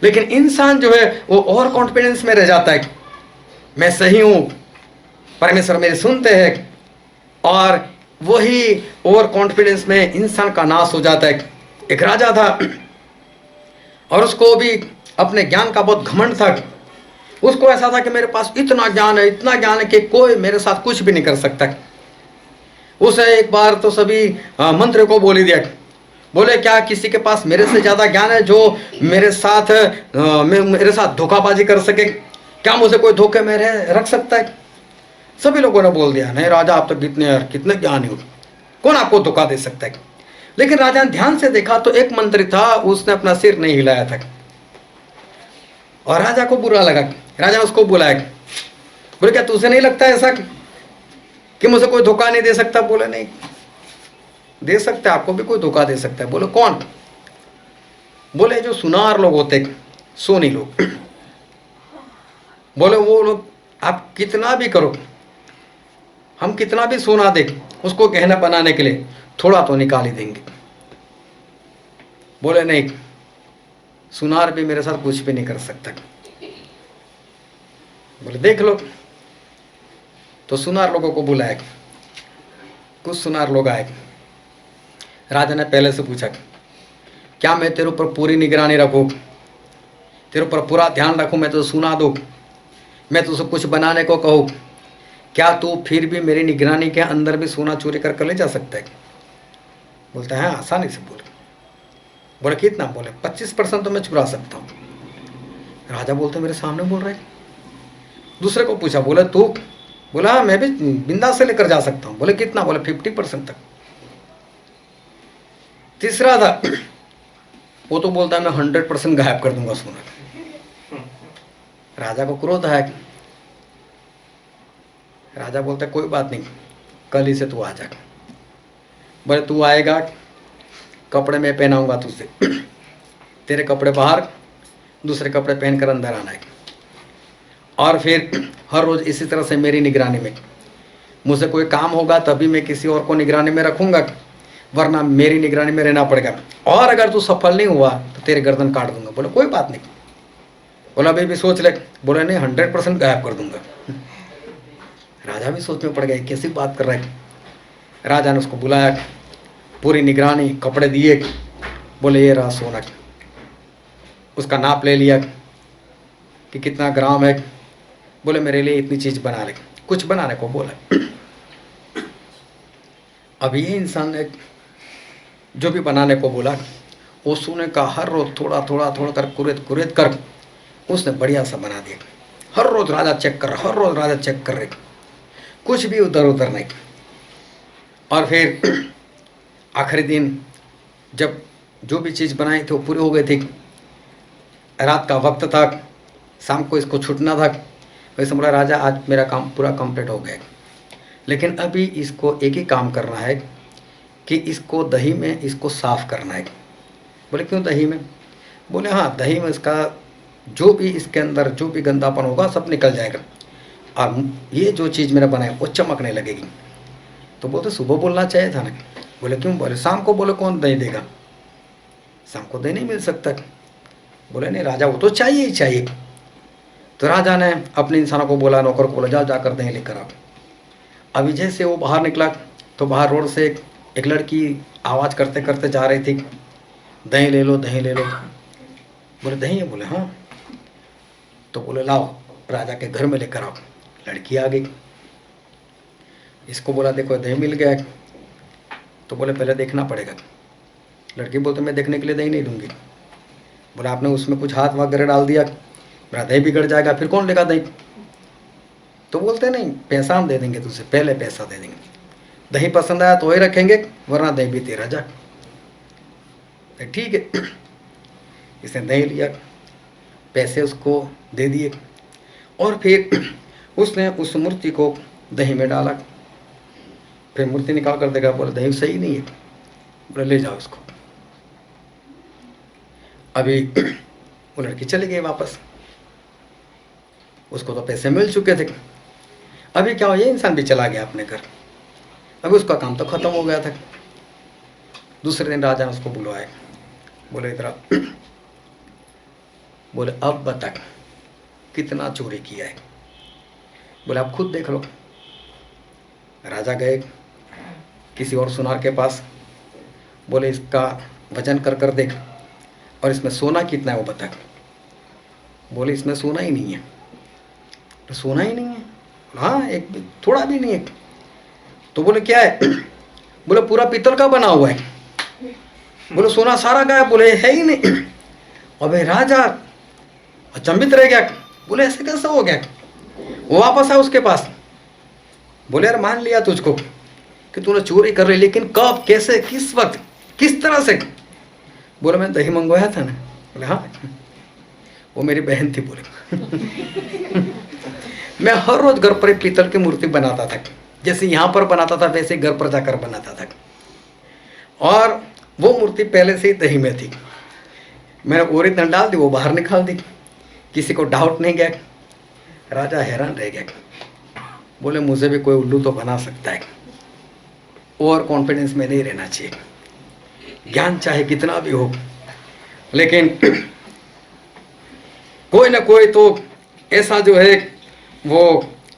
लेकिन इंसान जो है वो ओवर कॉन्फिडेंस में रह जाता है, मैं सही हूं, परमेश्वर मेरे सुनते हैं, और वही ओवर कॉन्फिडेंस में इंसान का नाश हो जाता है। एक राजा था और उसको भी अपने ज्ञान का बहुत घमंड था। उसको ऐसा था कि मेरे पास इतना ज्ञान है, इतना ज्ञान है कि कोई मेरे साथ कुछ भी नहीं कर सकता। उसे एक बार तो सभी मंत्री को बोल ही दिया, बोले क्या किसी के पास मेरे से ज्यादा ज्ञान है जो मेरे साथ धोखाबाजी कर सके? क्या मुझे कोई धोखे में रख सकता है? सभी लोगों ने बोल दिया नहीं राजा, आप तो कितने ज्ञानी हो, कौन आपको धोखा दे सकता है? लेकिन राजा ने ध्यान से देखा तो एक मंत्री था, उसने अपना सिर नहीं हिलाया था और राजा को बुरा लगा। राजा ने उसको बुलाया, बोले क्या तुझे नहीं लगता ऐसा कि मुझे कोई धोखा नहीं दे सकता? बोले नहीं, दे सकता है, आपको भी कोई धोखा दे सकता है। बोले कौन? बोले जो सुनार लोग होते, सोनी लोग। बोले वो लोग आप कितना भी करो, हम कितना भी सोना दे उसको गहना बनाने के लिए, थोड़ा तो निकाल ही देंगे। बोले नहीं, सुनार भी मेरे साथ कुछ भी नहीं कर सकता। बोले देख लो। तो सुनार लोगों को बुलाया, कुछ सुनार लोग आए। राजा ने पहले से पूछा क्या मैं तेरे ऊपर पूरी निगरानी रखूं, तेरे ऊपर पूरा ध्यान रखूं, मैं तुझे सुना दूं, मैं तुझे कुछ बनाने को कहूं, क्या तू फिर भी मेरी निगरानी के अंदर भी सोना चोरी कर ले जा सकता है? बोलता है हाँ, आसानी से बोले। बोले कितना? बोले 25% तो मैं चुरा सकता हूँ। राजा बोलते मेरे सामने बोल रहे। दूसरे को पूछा, बोले तू? बोला हाँ, मैं भी बिंदास से लेकर जा सकता हूँ। बोले कितना? बोले 50% तक। तीसरा था, वो तो बोलता है मैं 100% गायब कर दूंगा सोना। राजा को क्रोध है। राजा बोलता है कोई बात नहीं, कल ही से तू आ जा। बोले तू आएगा, कपड़े में पहनाऊंगा तुझसे, तेरे कपड़े बाहर, दूसरे कपड़े पहनकर अंदर आना है, और फिर हर रोज इसी तरह से मेरी निगरानी में, मुझसे कोई काम होगा तभी मैं किसी और को निगरानी में रखूंगा, वरना मेरी निगरानी में रहना पड़ेगा, और अगर तू सफल नहीं हुआ तो तेरे गर्दन काट दूंगा। बोले कोई बात नहीं। बोला अभी भी सोच ले। बोले नहीं, 100% गायब कर दूंगा। राजा भी सोच में पड़ गया, कैसी बात कर रहा है। राजा ने उसको बुलाया, पूरी निगरानी, कपड़े दिए, बोले ये रहा सोना। उसका नाप ले लिया कि कितना ग्राम है। बोले मेरे लिए इतनी चीज बना ले, कुछ बनाने को बोला। अब ये इंसान ने जो भी बनाने को बोला, वो सोने का हर रोज थोड़ा थोड़ा थोड़ा कर कुरेद कर उसने बढ़िया सा बना दिया। हर रोज राजा चेक कर रहा, हर रोज राजा चेक कर रहे, कुछ भी उधर उधर नहीं। और फिर आखिरी दिन जब जो भी चीज़ बनाई थी वो पूरी हो गई थी, रात का वक्त था, शाम को इसको छूटना था। वैसे बोला राजा आज मेरा काम पूरा कंप्लीट हो गया, लेकिन अभी इसको एक ही काम करना है कि इसको दही में इसको साफ़ करना है। बोले क्यों दही में? बोले हाँ, दही में इसका जो भी इसके अंदर जो भी गंदापन होगा सब निकल जाएगा, और ये जो चीज़ मैंने बनाई वो चमकने लगेगी। तो बोलते सुबह बोलना चाहिए था ना। बोले क्यों? बोले शाम को। बोले कौन दही देगा? शाम को दही नहीं मिल सकता। बोले नहीं राजा, वो तो चाहिए ही चाहिए। तो राजा ने अपने इंसानों को बोला, नौकर को बोला जाओ जाकर दही लेकर आओ। अभी जैसे वो बाहर निकला तो बाहर रोड से एक लड़की आवाज़ करते करते जा रही थी, दही ले लो, दही ले लो। बोले दही है? बोले हाँ। तो बोले लाओ राजा के घर में लेकर आओ। लड़की आ गई, इसको बोला देखो दही मिल गया। तो बोले पहले देखना पड़ेगा। लड़की बोलते मैं देखने के लिए दही नहीं दूंगी, बोला आपने उसमें कुछ हाथ वगैरह डाल दिया, मेरा दही बिगड़ जाएगा, फिर कौन लेगा दही? तो बोलते नहीं, पैसा हम दे देंगे तुझे, पहले पैसा दे देंगे, दही पसंद आया तो वही रखेंगे, वरना दही भी तेरा जा। ठीक है, इसने दही लिया, पैसे उसको दे दिए, और फिर उसने उस मूर्ति को दही में डाला। फिर मूर्ति निकाल कर देखा, बोले दही सही नहीं है, बोले ले जाओ इसको। अभी वो लड़की चली गई वापस, उसको तो पैसे मिल चुके थे। अभी क्या हुआ, ये इंसान भी चला गया अपने घर। अभी उसका काम तो खत्म हो गया था। दूसरे दिन राजा ने उसको बुलवाया, बोले इधर आ। बोले अब बता कितना चोरी किया है? बोले आप खुद देख लो। राजा गए किसी और सुनार के पास, बोले इसका वजन कर कर देख, और इसमें सोना कितना है वो बता। बोले इसमें सोना ही नहीं है। तो सोना ही नहीं है? हाँ, एक भी थोड़ा भी नहीं है। तो बोले क्या है? बोले पूरा पीतल का बना हुआ है। बोले सोना सारा गायब? बोले है ही नहीं। अबे राजा अचंभित रह गया, बोले ऐसे कैसे हो गया? वो वापस आया उसके पास, बोले यार मान लिया तुझको कि तूने चोरी कर रही, लेकिन कब, कैसे, किस वक्त, किस तरह से? बोले मैं दही मंगवाया था ना। बोले हाँ, वो मेरी बहन थी। बोले मैं हर रोज घर पर पीतल की मूर्ति बनाता था, जैसे यहाँ पर बनाता था वैसे घर पर जाकर बनाता था, और वो मूर्ति पहले से ही दही में थी। मैंने ओरिजिनल डाल दी, वो बाहर निकाल दी, किसी को डाउट नहीं गया। राजा हैरान रह गया, बोले मुझे भी कोई उल्लू तो बना सकता है। ओवर कॉन्फिडेंस में नहीं रहना चाहिए, ज्ञान चाहे कितना भी हो, लेकिन कोई ना कोई तो ऐसा जो है वो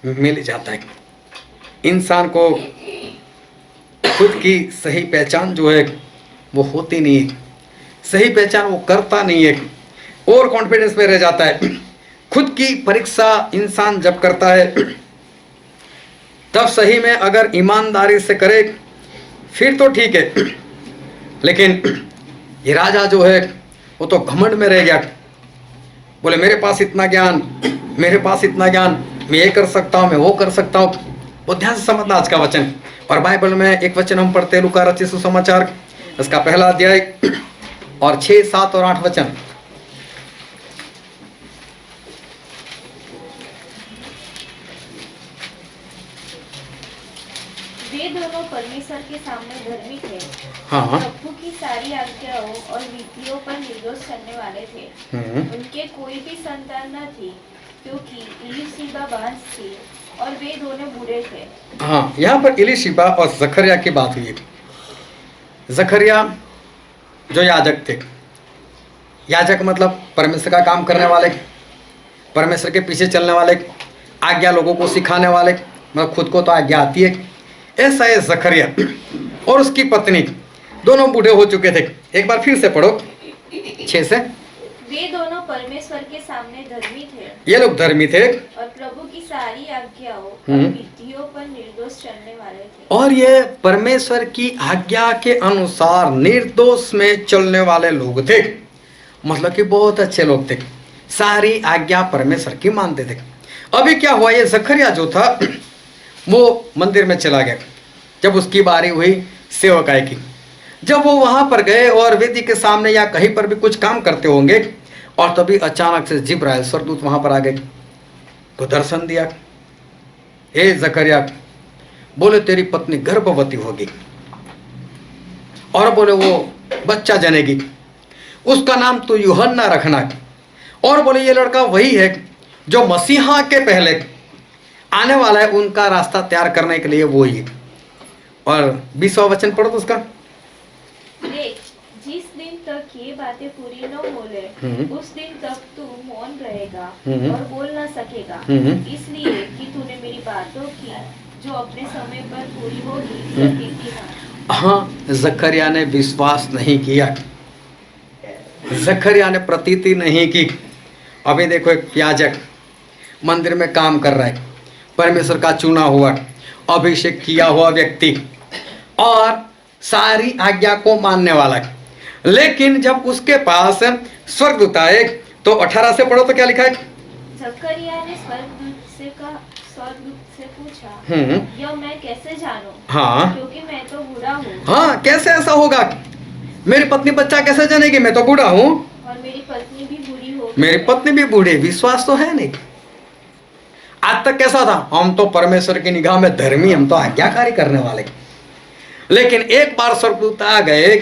मिल जाता है। इंसान को खुद की सही पहचान जो है वो होती नहीं है, सही पहचान वो करता नहीं है, ओवर कॉन्फिडेंस में रह जाता है। खुद की परीक्षा इंसान जब करता है तब सही में अगर ईमानदारी से करे फिर तो ठीक है, लेकिन ये राजा जो है वो तो घमंड में रह गया। बोले मेरे पास इतना ज्ञान, मेरे पास इतना ज्ञान, मैं ये कर सकता हूँ, मैं वो कर सकता हूँ। वो ध्यान से समझना आज का वचन। और बाइबल में एक वचन हम पढ़ते हैं, लूका रचित सुसमाचार, इसका पहला अध्याय और 6, 7 और 8 वचन।
वे दोनों परमेश्वर के सामने धर्मी थे,
हाँ,
प्रभु की सारी आज्ञाओं और विधियों पर निर्दोष चलने वाले थे। उनके कोई भी संतान न थी, क्योंकि इलीशिबा बांझ थी और वे दोनों बूढ़े थे।
हाँ, यहाँ पर इलीशिबा और जकरिया की बात हुई। जकरिया जो याजक थे, याजक मतलब परमेश्वर का काम करने वाले, परमेश्वर के पीछे चलने वाले, आज्ञा लोगों को सिखाने वाले, मतलब खुद को तो आज्ञा आती है। ऐसा है जकरिया और उसकी पत्नी, दोनों बूढ़े हो चुके थे। एक बार फिर से पढ़ो 6 से।
वे दोनों परमेश्वर के सामने धर्मी थे,
ये लोग धर्मी थे
और प्रभु की सारी आज्ञाओं और विधियों पर निर्दोष चलने वाले थे।
और ये परमेश्वर की आज्ञा के अनुसार निर्दोष में चलने वाले लोग थे, मतलब कि बहुत अच्छे लोग थे, सारी आज्ञा परमेश्वर की मानते थे। अभी क्या हुआ, ये जकरिया जो था वो मंदिर में चला गया। जब उसकी बारी हुई सेवकाई की, जब वो वहां पर गए और वेदी के सामने या कहीं पर भी कुछ काम करते होंगे, और तभी अचानक से जिब्राइल स्वर्गदूत वहां पर आ गए, तो दर्शन दिया। हे जकरिया, बोले तेरी पत्नी गर्भवती होगी और बोले वो बच्चा जनेगी, उसका नाम तो यूहन्ना रखना, और बोले ये लड़का वही है जो मसीहा के पहले आने वाला है, उनका रास्ता तैयार करने के लिए वो ही। और 20वां वचन पढ़ो तो उसका।
देख, जिस दिन तक ये बातें पूरी न हो ले, उस दिन तक तू मौन रहेगा और बोल न सकेगा, इसलिए कि तूने मेरी बातों की जो अपने समय पर पूरी होगी प्रतीति न।
हाँ, जकरिया ने विश्वास नहीं किया, जकरिया ने प्रतीति नहीं की। अभी देखो एक याजक मंदिर में काम कर रहा है, परमेश्वर का चुना हुआ अभिषेक किया हुआ व्यक्ति और सारी आज्ञा को मानने वाला है, लेकिन जब उसके पास स्वर्गदूत आए तो 18 से पढ़ो तो क्या लिखा है?
जकरिया ने स्वर्गदूत से पूछा, यह मैं कैसे जानूं?
हाँ
क्योंकि मैं तो बूढ़ा हूँ।
हाँ, कैसे ऐसा होगा? मेरी पत्नी बच्चा कैसे जानेगी? मैं तो बूढ़ा हूँ
और मेरी पत्नी भी बूढ़ी हो।
मेरी पत्नी भी बूढ़ी। विश्वास तो है नहीं। आज तक कैसा था? हम तो परमेश्वर की निगाह में धर्मी, हम तो आज्ञाकारी करने वाले। लेकिन एक बार स्वर्गदूत आ गए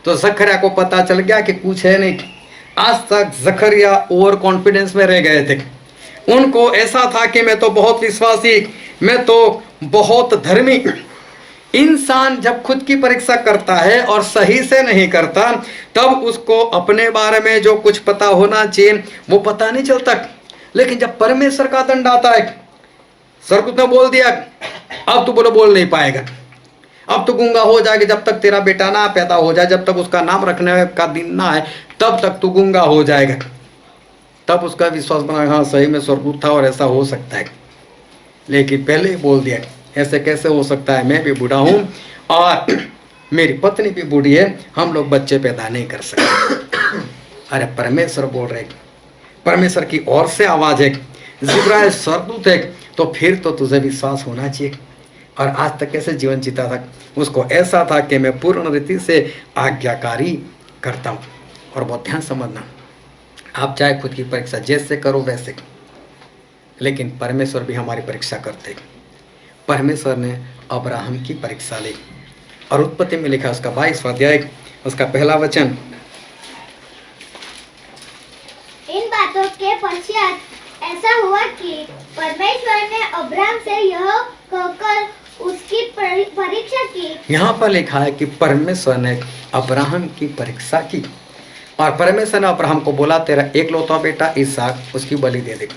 तो जकरिया को पता चल गया कि कुछ है नहीं। आज तक जकरिया ओवर कॉन्फिडेंस में रह गए थे। उनको ऐसा था कि मैं तो बहुत विश्वासी, मैं तो बहुत धर्मी। इंसान जब खुद की परीक्षा करता है और सही से नहीं करता, तब उसको अपने बारे में जो कुछ पता होना चाहिए वो पता नहीं चलता। लेकिन जब परमेश्वर का दंड आता है, स्वर्गदूत ने बोल दिया अब तू बोल नहीं पाएगा, अब तो गूंगा हो जाएगा, जब तक तेरा बेटा ना पैदा हो जाए, जब तक उसका नाम रखने का दिन ना है, तब तक तू गूंगा हो जाएगा। तब उसका विश्वास बना, हाँ सही में स्वर्गदूत था और ऐसा हो सकता है। लेकिन पहले ही बोल दिया ऐसे कैसे हो सकता है, मैं भी बूढ़ा हूँ और मेरी पत्नी भी बूढ़ी है, हम लोग बच्चे पैदा नहीं कर सकते। अरे परमेश्वर बोल रहे, परमेश्वर की ओर से आवाज है, जिब्राइल स्वर्गदूत है, तो फिर तो तुझे विश्वास होना चाहिए। और आज तक कैसे जीवन जीता था? उसको ऐसा था कि मैं पूर्ण रीति से आज्ञाकारी करता हूँ। और बहुत ध्यान समझना, आप चाहे खुद की परीक्षा जैसे करो वैसे, लेकिन परमेश्वर भी हमारी परीक्षा करते। परमेश्वर ने अब्राहम की परीक्षा ली और उत्पत्ति में लिखा उसका 22वां अध्याय उसका पहला वचन,
इन बातों के पश्चात ऐसा हुआ कि परमेश्वर ने अब्राहम से यह कहकर उसकी परीक्षा की।
यहाँ पर लिखा है कि परमेश्वर ने अब्राहम की परीक्षा की और परमेश्वर ने अब्राहम को बोला तेरा एकलौता बेटा इसहाक उसकी बलि दे दे।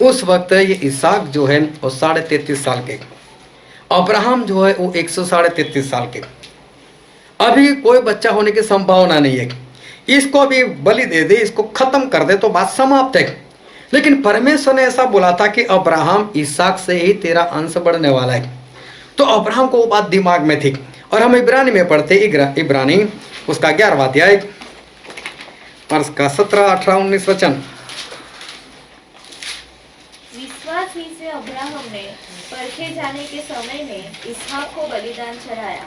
उस वक्त ये इसहाक जो है वो 33.5 साल के, अब्राहम जो है वो 133 साल के। अभी कोई बच्चा होने की संभावना नहीं है, इसको भी बलि दे दे, इसको खत्म कर दे तो बात समाप्त है। लेकिन परमेश्वर ने ऐसा बोला था कि अब्राहम इसहाक से ही तेरा अंश बढ़ने वाला है। तो अब्राहम को वो बात दिमाग में थी। और हम इब्रानी में पढ़ते, इब्रानी उसका 11वां अध्याय और उसका 17, 18, 19 वचन।
विश्वास ही से अब्राहम ने परखे जाने के समय में इसहाक को बलिदान चढ़ाया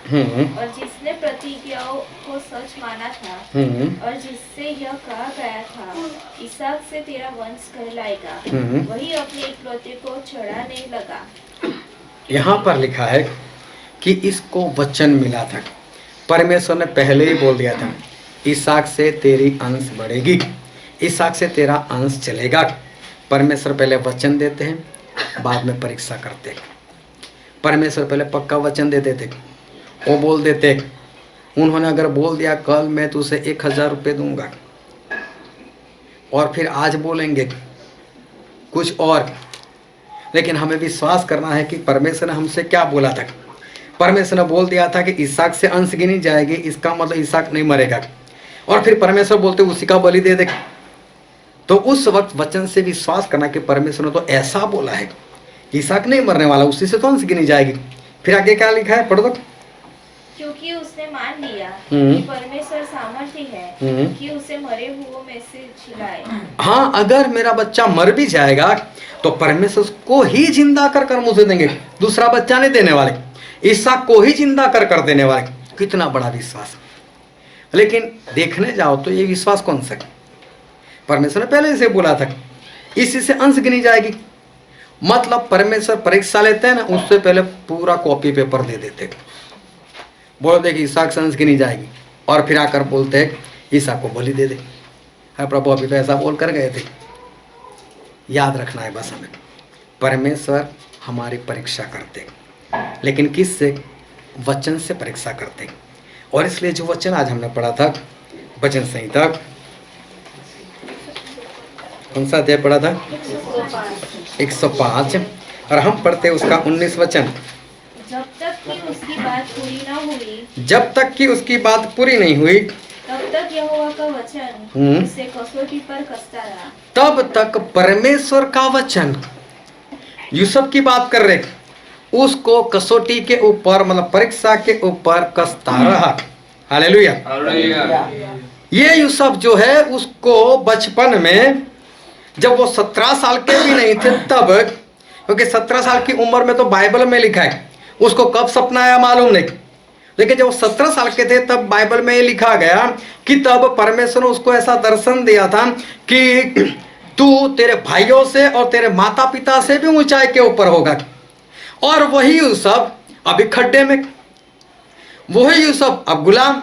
और जिसने प्रतिज्ञाओं को सच माना था और जिससे यह कहा गया था इसहाक से तेरा वंश कहलाएगा, वही अपने इकलौते को चढ़ाने लगा।
यहाँ पर लिखा है कि इसको वचन मिला था, परमेश्वर ने पहले ही बोल दिया था इसहाक से तेरी अंश बढ़ेगी, इसहाक से तेरा अंश चलेगा। परमेश्वर पहले वचन देते हैं, बाद में परीक्षा करते हैं। परमेश्वर पहले पक्का वचन दे देते, वो बोल देते। उन्होंने अगर बोल दिया कल मैं तुझे 1000 रुपये दूंगा और फिर आज बोलेंगे कुछ और, लेकिन हमें विश्वास करना है कि परमेश्वर ने हमसे क्या बोला था। परमेश्वर ने बोल दिया था कि इसहाक से अंश गिनी जाएगी, इसका मतलब इसहाक नहीं मरेगा, और फिर परमेश्वर बोलते उसी का बलि दे दे। तो उस वक्त वचन से विश्वास करना कि परमेश्वर ने तो ऐसा बोला है, इसहाक नहीं मरने वाला, उसी से तो अंश गिनी जाएगी। फिर आगे क्या लिखा है, पढ़ दो।
क्योंकि उसने मान लिया कि परमेश्वर सामर्थ्य है कि उसे मरे हुओं में से जिलाए।
हाँ, अगर मेरा बच्चा मर भी जाएगा तो परमेश्वर उसको ही जिंदा कर कर मुझे देंगे, दूसरा बच्चा नहीं देने वाले, इसहाक को ही जिंदा कर कर देने वाले। कितना बड़ा विश्वास। लेकिन देखने जाओ तो ये विश्वास कौन सा? परमेश्वर ने पहले से बोला था इसी से अंश गिनी जाएगी। मतलब परमेश्वर परीक्षा लेते हैं ना, उससे पहले पूरा कॉपी पेपर दे देते, बोलते कि इसहाक से अंश गिनी जाएगी, और फिर आकर बोलते हैं इसहाक को बलि दे दे। है प्रभु अभी तो ऐसा बोल कर गए थे। याद रखना है बस हमें, परमेश्वर हमारी परीक्षा करते, लेकिन किससे? वचन से परीक्षा करते। और इसलिए जो वचन आज हमने पढ़ा था, वचन संहिता कौन सा अध्याय पढ़ा था? 105, और हम पढ़ते उसका 19 वचन।
जब तक कि उसकी बात पूरी न हुई,
जब तक कि उसकी बात पूरी नहीं हुई,
तब तक यहोवा का वचन उसे कसौटी पर कसता रहा।
तब तक परमेश्वर का वचन, यूसुफ की बात कर रहे, उसको कसौटी के ऊपर मतलब परीक्षा के ऊपर कसता रहा। हालेलुया।
हालेलुया।
ये यूसुफ जो है उसको बचपन में, जब वो 17 साल के भी नहीं थे तब, क्योंकि 17 साल की उम्र में तो बाइबल में लिखा है, उसको कब सपना आया मालूम नहीं, लेकिन जब वो 17 साल के थे तब बाइबल में ये लिखा गया कि तब परमेश्वर ने उसको ऐसा दर्शन दिया था कि तू तेरे भाइयों से और तेरे माता पिता से भी ऊंचाई के ऊपर होगा। और वही यूसुफ अभी खड्डे में, वही यूसुफ अब गुलाम,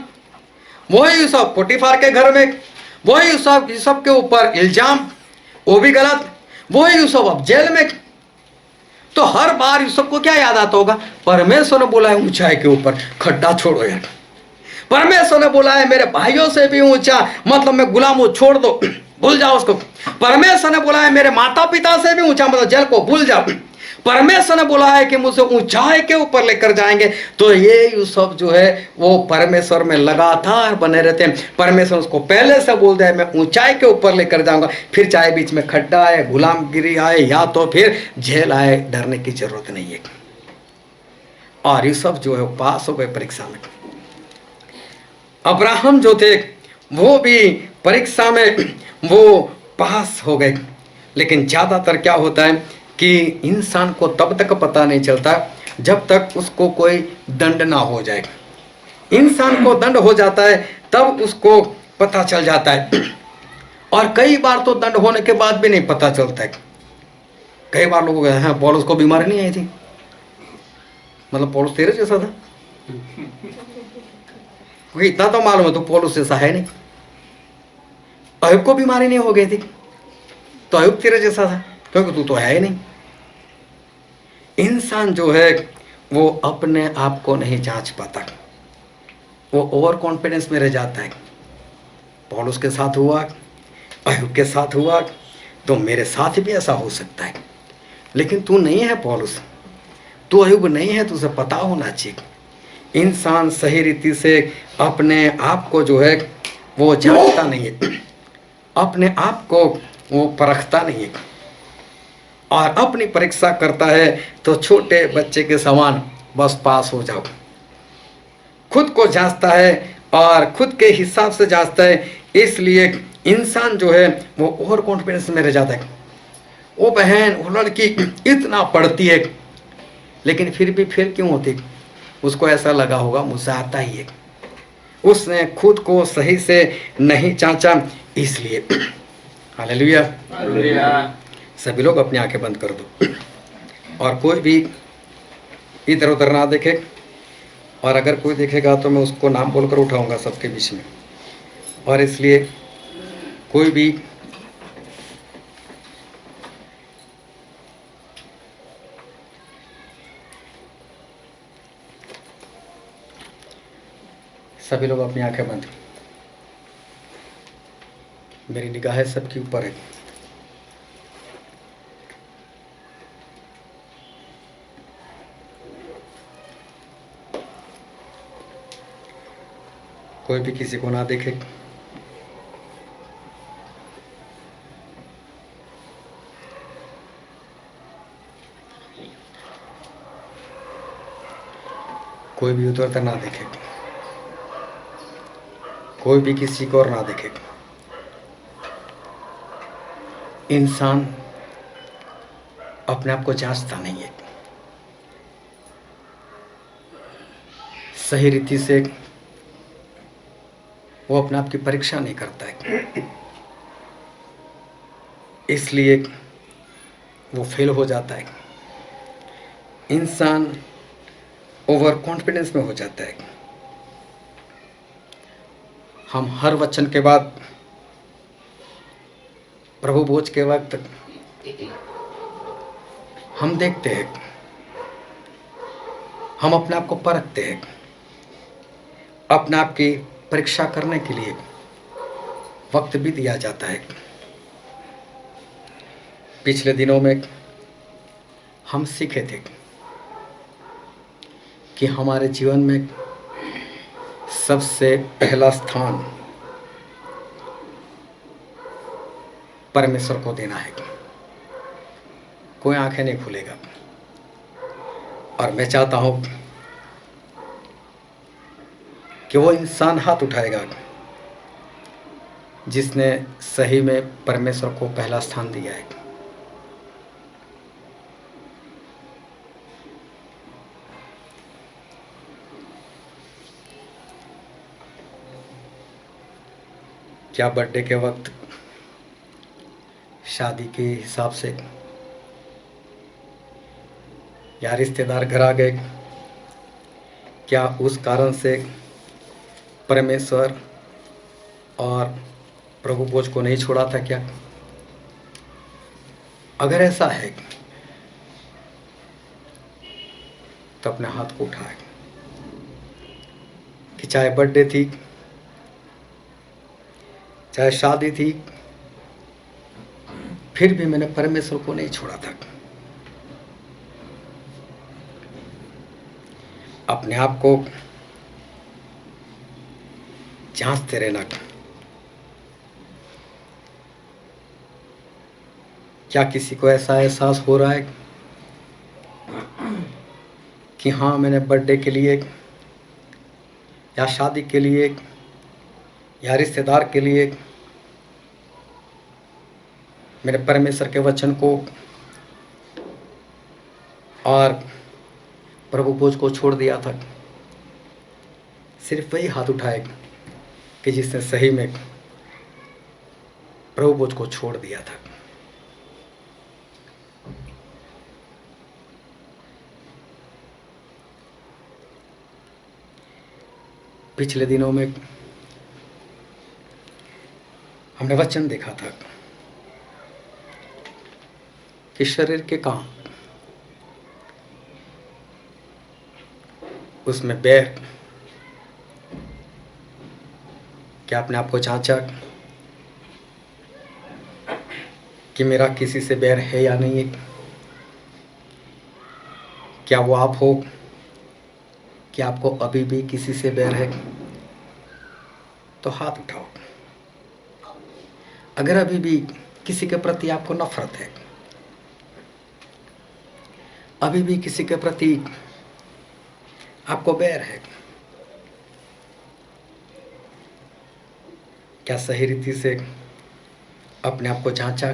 वही यूसुफ पोटीफार के घर में, वही यूसुफ के ऊपर इल्जाम, वो भी गलत, वही यूसुफ अब जेल में। तो हर बार यूसुफ को क्या याद आता होगा? परमेश्वर ने बोला है ऊंचाई के ऊपर, खड्डा छोड़ो यार। परमेश्वर ने बोला है मेरे भाइयों से भी ऊंचा, मतलब मैं गुलाम हूं, छोड़ दो, भूल जाओ उसको। परमेश्वर ने बोला है मेरे माता पिता से भी ऊंचा, मतलब जेल को भूल जाओ। परमेश्वर ने बोला है कि मुझे ऊंचाई के ऊपर लेकर जाएंगे। तो ये यूसुफ जो है वो परमेश्वर में लगातार बने रहते हैं। परमेश्वर उसको पहले से बोल दिया मैं ऊंचाई के ऊपर लेकर जाऊंगा, फिर चाहे बीच में खड्डा आए, गुलामगिरी आए या तो फिर जेल आए, डरने की जरूरत नहीं है। और यूसुफ जो है वो पास हो गए परीक्षा में। अब्राहम जो थे वो भी परीक्षा में वो पास हो गए। लेकिन ज़्यादातर क्या होता है कि इंसान को तब तक पता नहीं चलता जब तक उसको कोई दंड ना हो जाए। इंसान को दंड हो जाता है तब उसको पता चल जाता है। और कई बार तो दंड होने के बाद भी नहीं पता चलता है। कई बार लोग हैं पौलुस को बीमारी नहीं आई थी, मतलब पौलुस तेरे जैसा था, क्योंकि इतना तो मालूम है तो पौलुस जैसा है नहीं। अयुब को बीमारी नहीं हो गई थी तो अयुब तेरे जैसा था, क्योंकि तू तो है ही नहीं। इंसान जो है वो अपने आप को नहीं जांच पाता, वो ओवर कॉन्फिडेंस में रह जाता है। पौलुस के साथ हुआ, अयुब के साथ हुआ, तो मेरे साथ भी ऐसा हो सकता है। लेकिन तू नहीं है पौलुस, तू अयुब नहीं है, तुझे पता होना चाहिए। इंसान सही रीति से अपने आप को जो है वो जांचता नहीं है, अपने आप को वो परखता नहीं है, और अपनी परीक्षा करता है तो छोटे बच्चे के समान बस पास हो जाओ। खुद को जांचता है और खुद के हिसाब से जांचता है, इसलिए इंसान जो है वो ओवर कॉन्फिडेंस में रह जाता है। वो बहन, वो लड़की इतना पढ़ती है लेकिन फिर भी फेल क्यों होती? उसको ऐसा लगा होगा मुझसे आता ही है, उसने खुद को सही से नहीं जांचा, इसलिए। हालेलुया। सभी लोग अपनी आंखें बंद कर दो और कोई भी इधर उधर ना देखे, और अगर कोई देखेगा तो मैं उसको नाम बोलकर उठाऊंगा सबके बीच में। और इसलिए कोई भी सभी लोग अपनी आंखें बंद, मेरी निगाहें सबके ऊपर है। कोई भी किसी को ना देखे। कोई भी उधर उधर ना देखे, कोई भी किसी को और ना देखे। इंसान अपने आप को जांचता नहीं है, सही रीति से वो अपने आप की परीक्षा नहीं करता है, इसलिए वो फेल हो जाता है। इंसान ओवर कॉन्फिडेंस में हो जाता है। हम हर वचन के बाद, प्रभु भोज के वक्त हम देखते हैं, हम अपने आप को परखते हैं, अपने आप की परीक्षा करने के लिए वक्त भी दिया जाता है। पिछले दिनों में हम सीखे थे कि हमारे जीवन में सबसे पहला स्थान परमेश्वर को देना है। कोई आंखें नहीं खुलेगा। और मैं चाहता हूं कि वो इंसान हाथ उठाएगा जिसने सही में परमेश्वर को पहला स्थान दिया है। क्या बर्थडे के वक्त शादी के हिसाब से या रिश्तेदार घर आ गए, क्या उस कारण से परमेश्वर और प्रभु भोज को नहीं छोड़ा था क्या? अगर ऐसा है तो अपने हाथ को उठाए कि चाहे बर्थडे थी, चाहे शादी थी, फिर भी मैंने परमेश्वर को नहीं छोड़ा था। अपने आप को जांचते रहना, क्या किसी को ऐसा एहसास हो रहा है कि हाँ, मैंने बर्थडे के लिए या शादी के लिए या रिश्तेदार के लिए मैंने परमेश्वर के वचन को और प्रभु भोज को छोड़ दिया था? सिर्फ वही हाथ उठाए कि जिसने सही में प्रभु भोज को छोड़ दिया था। पिछले दिनों में हमने वचन देखा था कि शरीर के काम, उसमें बैर, क्या आपने आपको जांचा कि मेरा किसी से बैर है या नहीं है? क्या वो आप हो कि आपको अभी भी किसी से बैर है? तो हाथ उठाओ। अगर अभी भी किसी के प्रति आपको नफरत है, अभी भी किसी के प्रति आपको बैर है, क्या सही रीति से अपने आप को जांचा,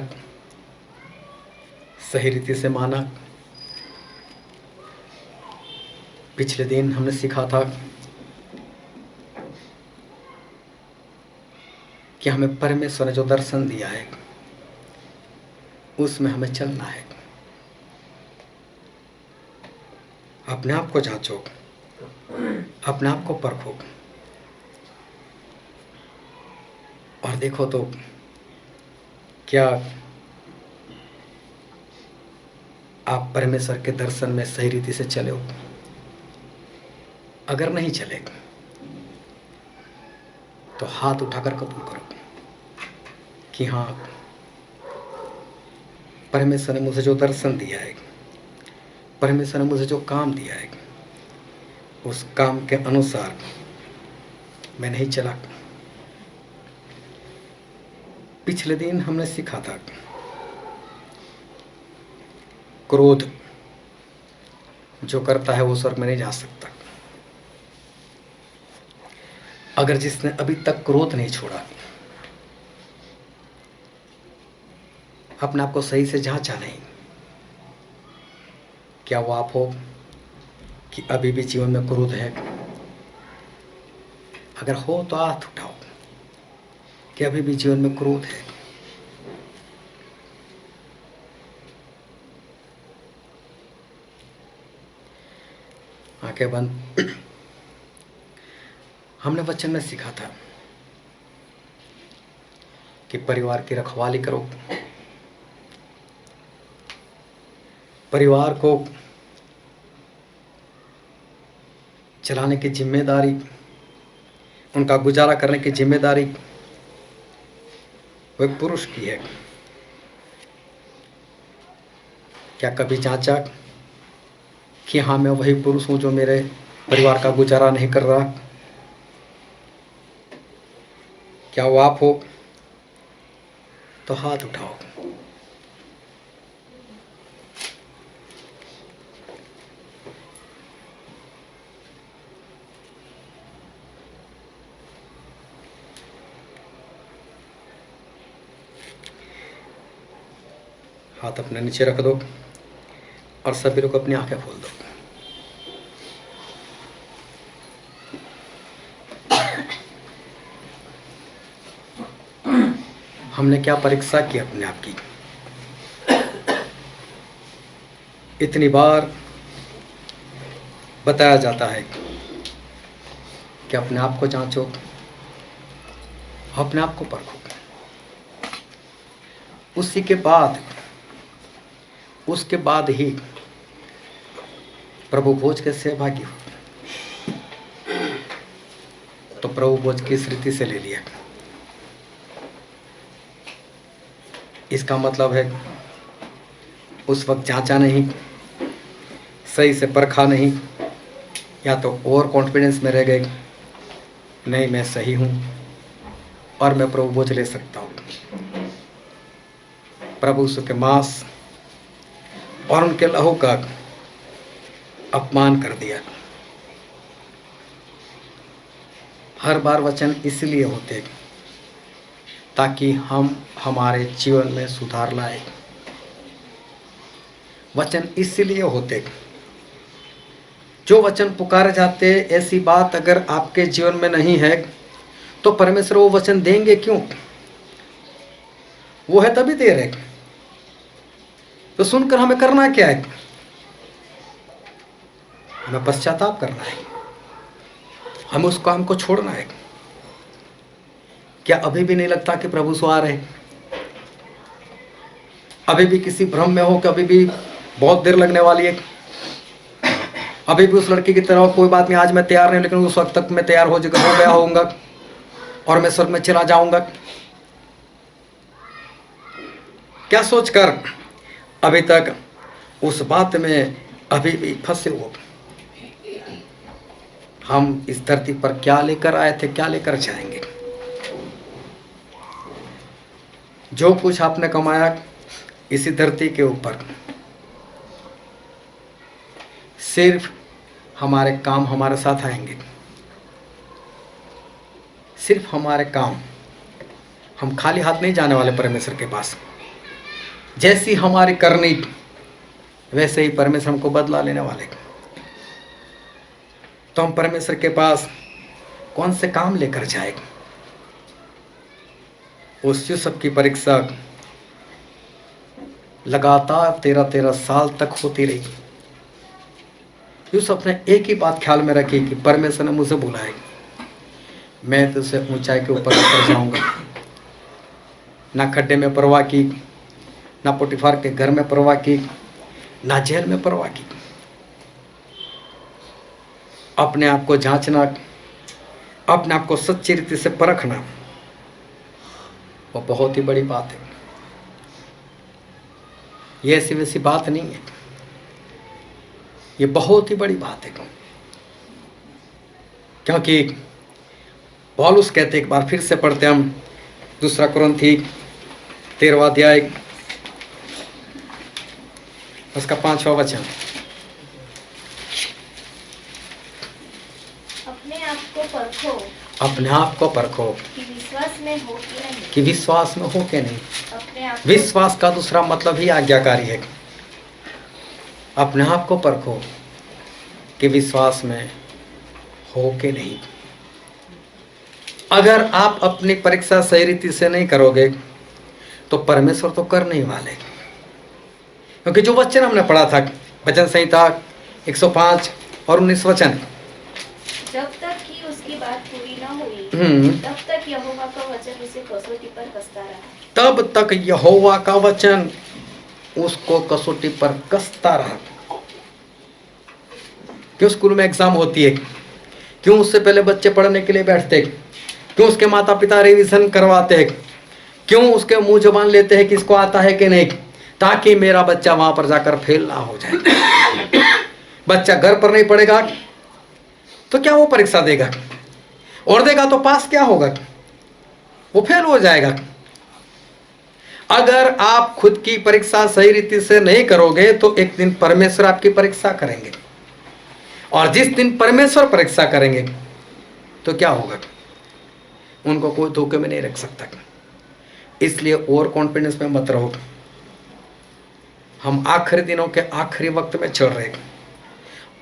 सही रीति से माना? पिछले दिन हमने सीखा था कि हमें परमेश्वर ने जो दर्शन दिया है उसमें हमें चलना है। अपने आप को जांचो, अपने आप को परखो और देखो तो क्या आप परमेश्वर के दर्शन में सही रीति से चले हो? अगर नहीं चले तो हाथ उठाकर कबूल करो कि हाँ, परमेश्वर ने मुझे जो दर्शन दिया है, परमेश्वर ने मुझे जो काम दिया है, उस काम के अनुसार मैं नहीं चला। पिछले दिन हमने सीखा था क्रोध जो करता है वो स्वर्ग में नहीं जा सकता। अगर जिसने अभी तक क्रोध नहीं छोड़ा, अपने आप को सही से जांचा नहीं, क्या वो आप हो कि अभी भी जीवन में क्रोध है? अगर हो तो हाथ उठाओ कि अभी भी जीवन में क्रोध है। आंखें बंद। हमने वचन में सीखा था कि परिवार की रखवाली करो, परिवार को चलाने की जिम्मेदारी, उनका गुजारा करने की जिम्मेदारी वो एक पुरुष की है। क्या कभी जांचा कि हाँ, मैं वही पुरुष हूँ जो मेरे परिवार का गुजारा नहीं कर रहा? क्या वो आप हो? तो हाथ उठाओ। हाथ अपने नीचे रख दो और सभी लोग अपनी आंखें खोल दो। हमने क्या परीक्षा की अपने आप की? इतनी बार बताया जाता है कि अपने आप को जांचो, अपने आप को परखो। उसके बाद ही प्रभु भोज के सहभागी हो। तो प्रभु भोज किस रीति से ले लिया? इसका मतलब है उस वक्त जांचा नहीं, सही से परखा नहीं, या तो ओवर कॉन्फिडेंस में रह गए, नहीं मैं सही हूँ और मैं प्रभु भोज ले सकता हूँ। प्रभु यीशु के मांस और उनके लहू का अपमान कर दिया। हर बार वचन इसलिए होते ताकि हम हमारे जीवन में सुधार लाए। वचन इसलिए होते, जो वचन पुकारे जाते, ऐसी बात अगर आपके जीवन में नहीं है तो परमेश्वर वो वचन देंगे क्यों? वो है तभी दे रहे। तो सुनकर हमें करना क्या है? हमें पश्चाताप करना है, हमें उस काम को छोड़ना है। क्या अभी भी नहीं लगता कि प्रभु सो आ रहे? अभी भी किसी भ्रम में हो कि अभी भी बहुत देर लगने वाली है? अभी भी उस लड़की की तरह कोई बात नहीं, आज मैं तैयार नहीं, लेकिन उस वक्त तक मैं तैयार हो गया होऊंगा और मैं स्वर्ग में चला जाऊंगा? क्या सोचकर अभी तक उस बात में अभी भी फंसे हो? हम इस धरती पर क्या लेकर आए थे, क्या लेकर जाएंगे? जो कुछ आपने कमाया इसी धरती के ऊपर, सिर्फ हमारे काम हमारे साथ आएंगे। सिर्फ हमारे काम, हम खाली हाथ नहीं जाने वाले परमेश्वर के पास। जैसी हमारी करनी वैसे ही परमेश्वर हमको बदला लेने वाले। तो हम परमेश्वर के पास कौन से काम लेकर जाए? उस यूसुफ की परीक्षा लगातार 13 साल तक होती रही। यूसुफ ने एक ही बात ख्याल में रखी कि परमेश्वर ने मुझे बुलाया, मैं तुझसे ऊंचाई के ऊपर उतर जाऊंगा। ना खड्डे में परवाह की, ना पोटीफार के घर में परवाह की, ना जेल में परवाह की। अपने आप को जांचना, अपने आप को सच्ची रीति से परखना, वो बहुत ही बड़ी बात है। ये ऐसी वैसी बात नहीं है, ये बहुत ही बड़ी बात है। क्योंकि पौलुस कहते, एक बार फिर से पढ़ते हम 2 कुरिन्थी 13वां अध्याय उसका 5वां वचन।
अपने आप को परखो,
अपने आप को परखो
कि विश्वास में हो कि नहीं।
कि विश्वास में हो कि नहीं।
अपने आप
विश्वास का दूसरा मतलब ही आज्ञाकारी है। अपने आप को परखो कि विश्वास में हो कि नहीं। अगर आप अपनी परीक्षा सही रीति से नहीं करोगे तो परमेश्वर तो कर नहीं वाले। क्योंकि जो वचन हमने पढ़ा था, वचन संहिता 105 और 19 वचन,
जब तक कि उसकी बात पूरी न हुई तब तक यहोवा का वचन उसे कसौटी पर कसता रहा।
तब तक यहोवा का वचन उसको कसौटी पर कसता रहा। क्यों स्कूल में एग्जाम होती है? क्यों उससे पहले बच्चे पढ़ने के लिए बैठते हैं? क्यों उसके माता पिता रिवीजन करवाते हैं? क्यों उसके मुंह जुबान लेते हैं कि इसको आता है कि नहीं, ताकि मेरा बच्चा वहां पर जाकर फेल ना हो जाए। बच्चा घर पर नहीं पढ़ेगा तो क्या वो परीक्षा देगा? और देगा तो पास क्या होगा? वो फेल हो जाएगा। अगर आप खुद की परीक्षा सही रीति से नहीं करोगे तो एक दिन परमेश्वर आपकी परीक्षा करेंगे, और जिस दिन परमेश्वर परीक्षा करेंगे तो क्या होगा? उनको कोई धोखे में नहीं रख सकता। इसलिए ओवर कॉन्फिडेंस में मत रहो। हम आखिरी दिनों के आखिरी वक्त में चल रहे हैं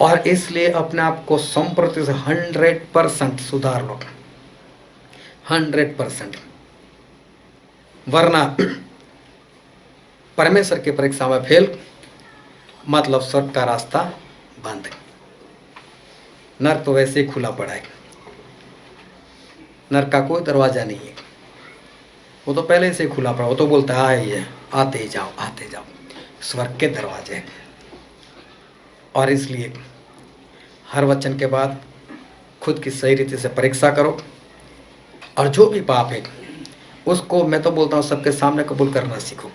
और इसलिए अपने आप को 100% सुधार लो, 100%। वरना परमेश्वर की परीक्षा में फेल, मतलब स्वर्ग का रास्ता बंद। नरक तो वैसे ही खुला पड़ा है, नरक का कोई दरवाजा नहीं है, वो तो पहले से ही खुला पड़ा। वो तो बोलता है ये आते जाओ आते जाओ, स्वर्ग के दरवाजे हैं। और इसलिए हर वचन के बाद खुद की सही रीति से परीक्षा करो और जो भी पाप है उसको, मैं तो बोलता हूँ, सबके सामने कबूल करना सीखो।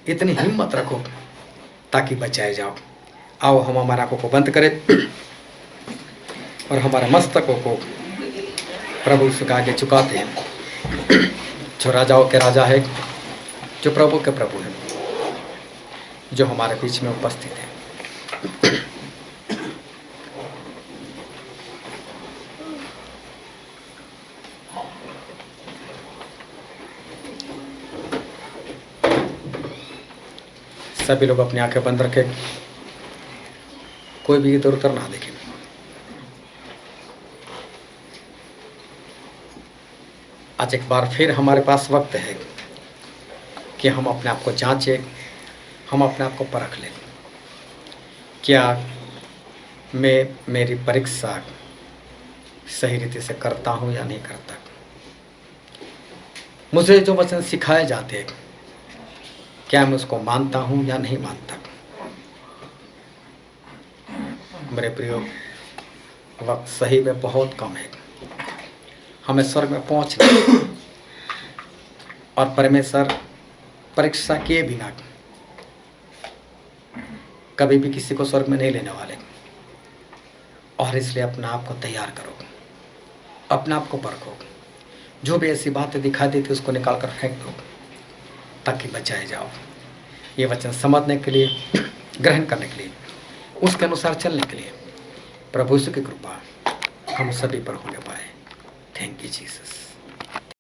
इतनी हिम्मत रखो ताकि बचाए जाओ। आओ हम हमारे आंखों को बंद करें और हमारे मस्तकों को प्रभु के आगे झुकाते हैं, जो राजाओं के राजा है, जो प्रभु के प्रभु है, जो हमारे बीच में उपस्थित है। सभी लोग अपनी आंखें बंद रखें, कोई भी इधर उधर ना देखे। आज एक बार फिर हमारे पास वक्त है कि हम अपने आप को जांचें, हम अपने आप को परख लें। क्या मैं मेरी परीक्षा सही रीति से करता हूँ या नहीं करता? मुझे जो वचन सिखाए जाते हैं, क्या मैं उसको मानता हूँ या नहीं मानता? मेरे प्रियो, वक्त सही में बहुत कम है, हमें स्वर्ग में पहुँचना है। और परमेश्वर परीक्षा किए बिना कभी भी किसी को स्वर्ग में नहीं लेने वाले। और इसलिए अपने आप को तैयार करो, अपने आप को परखो, जो भी ऐसी बातें दिखा देती उसको निकाल कर फेंक दो ताकि बचाए जाओ। ये वचन समझने के लिए, ग्रहण करने के लिए, उसके अनुसार चलने के लिए प्रभु यीशु की कृपा हम सभी पर होने पाए। Thank you Jesus.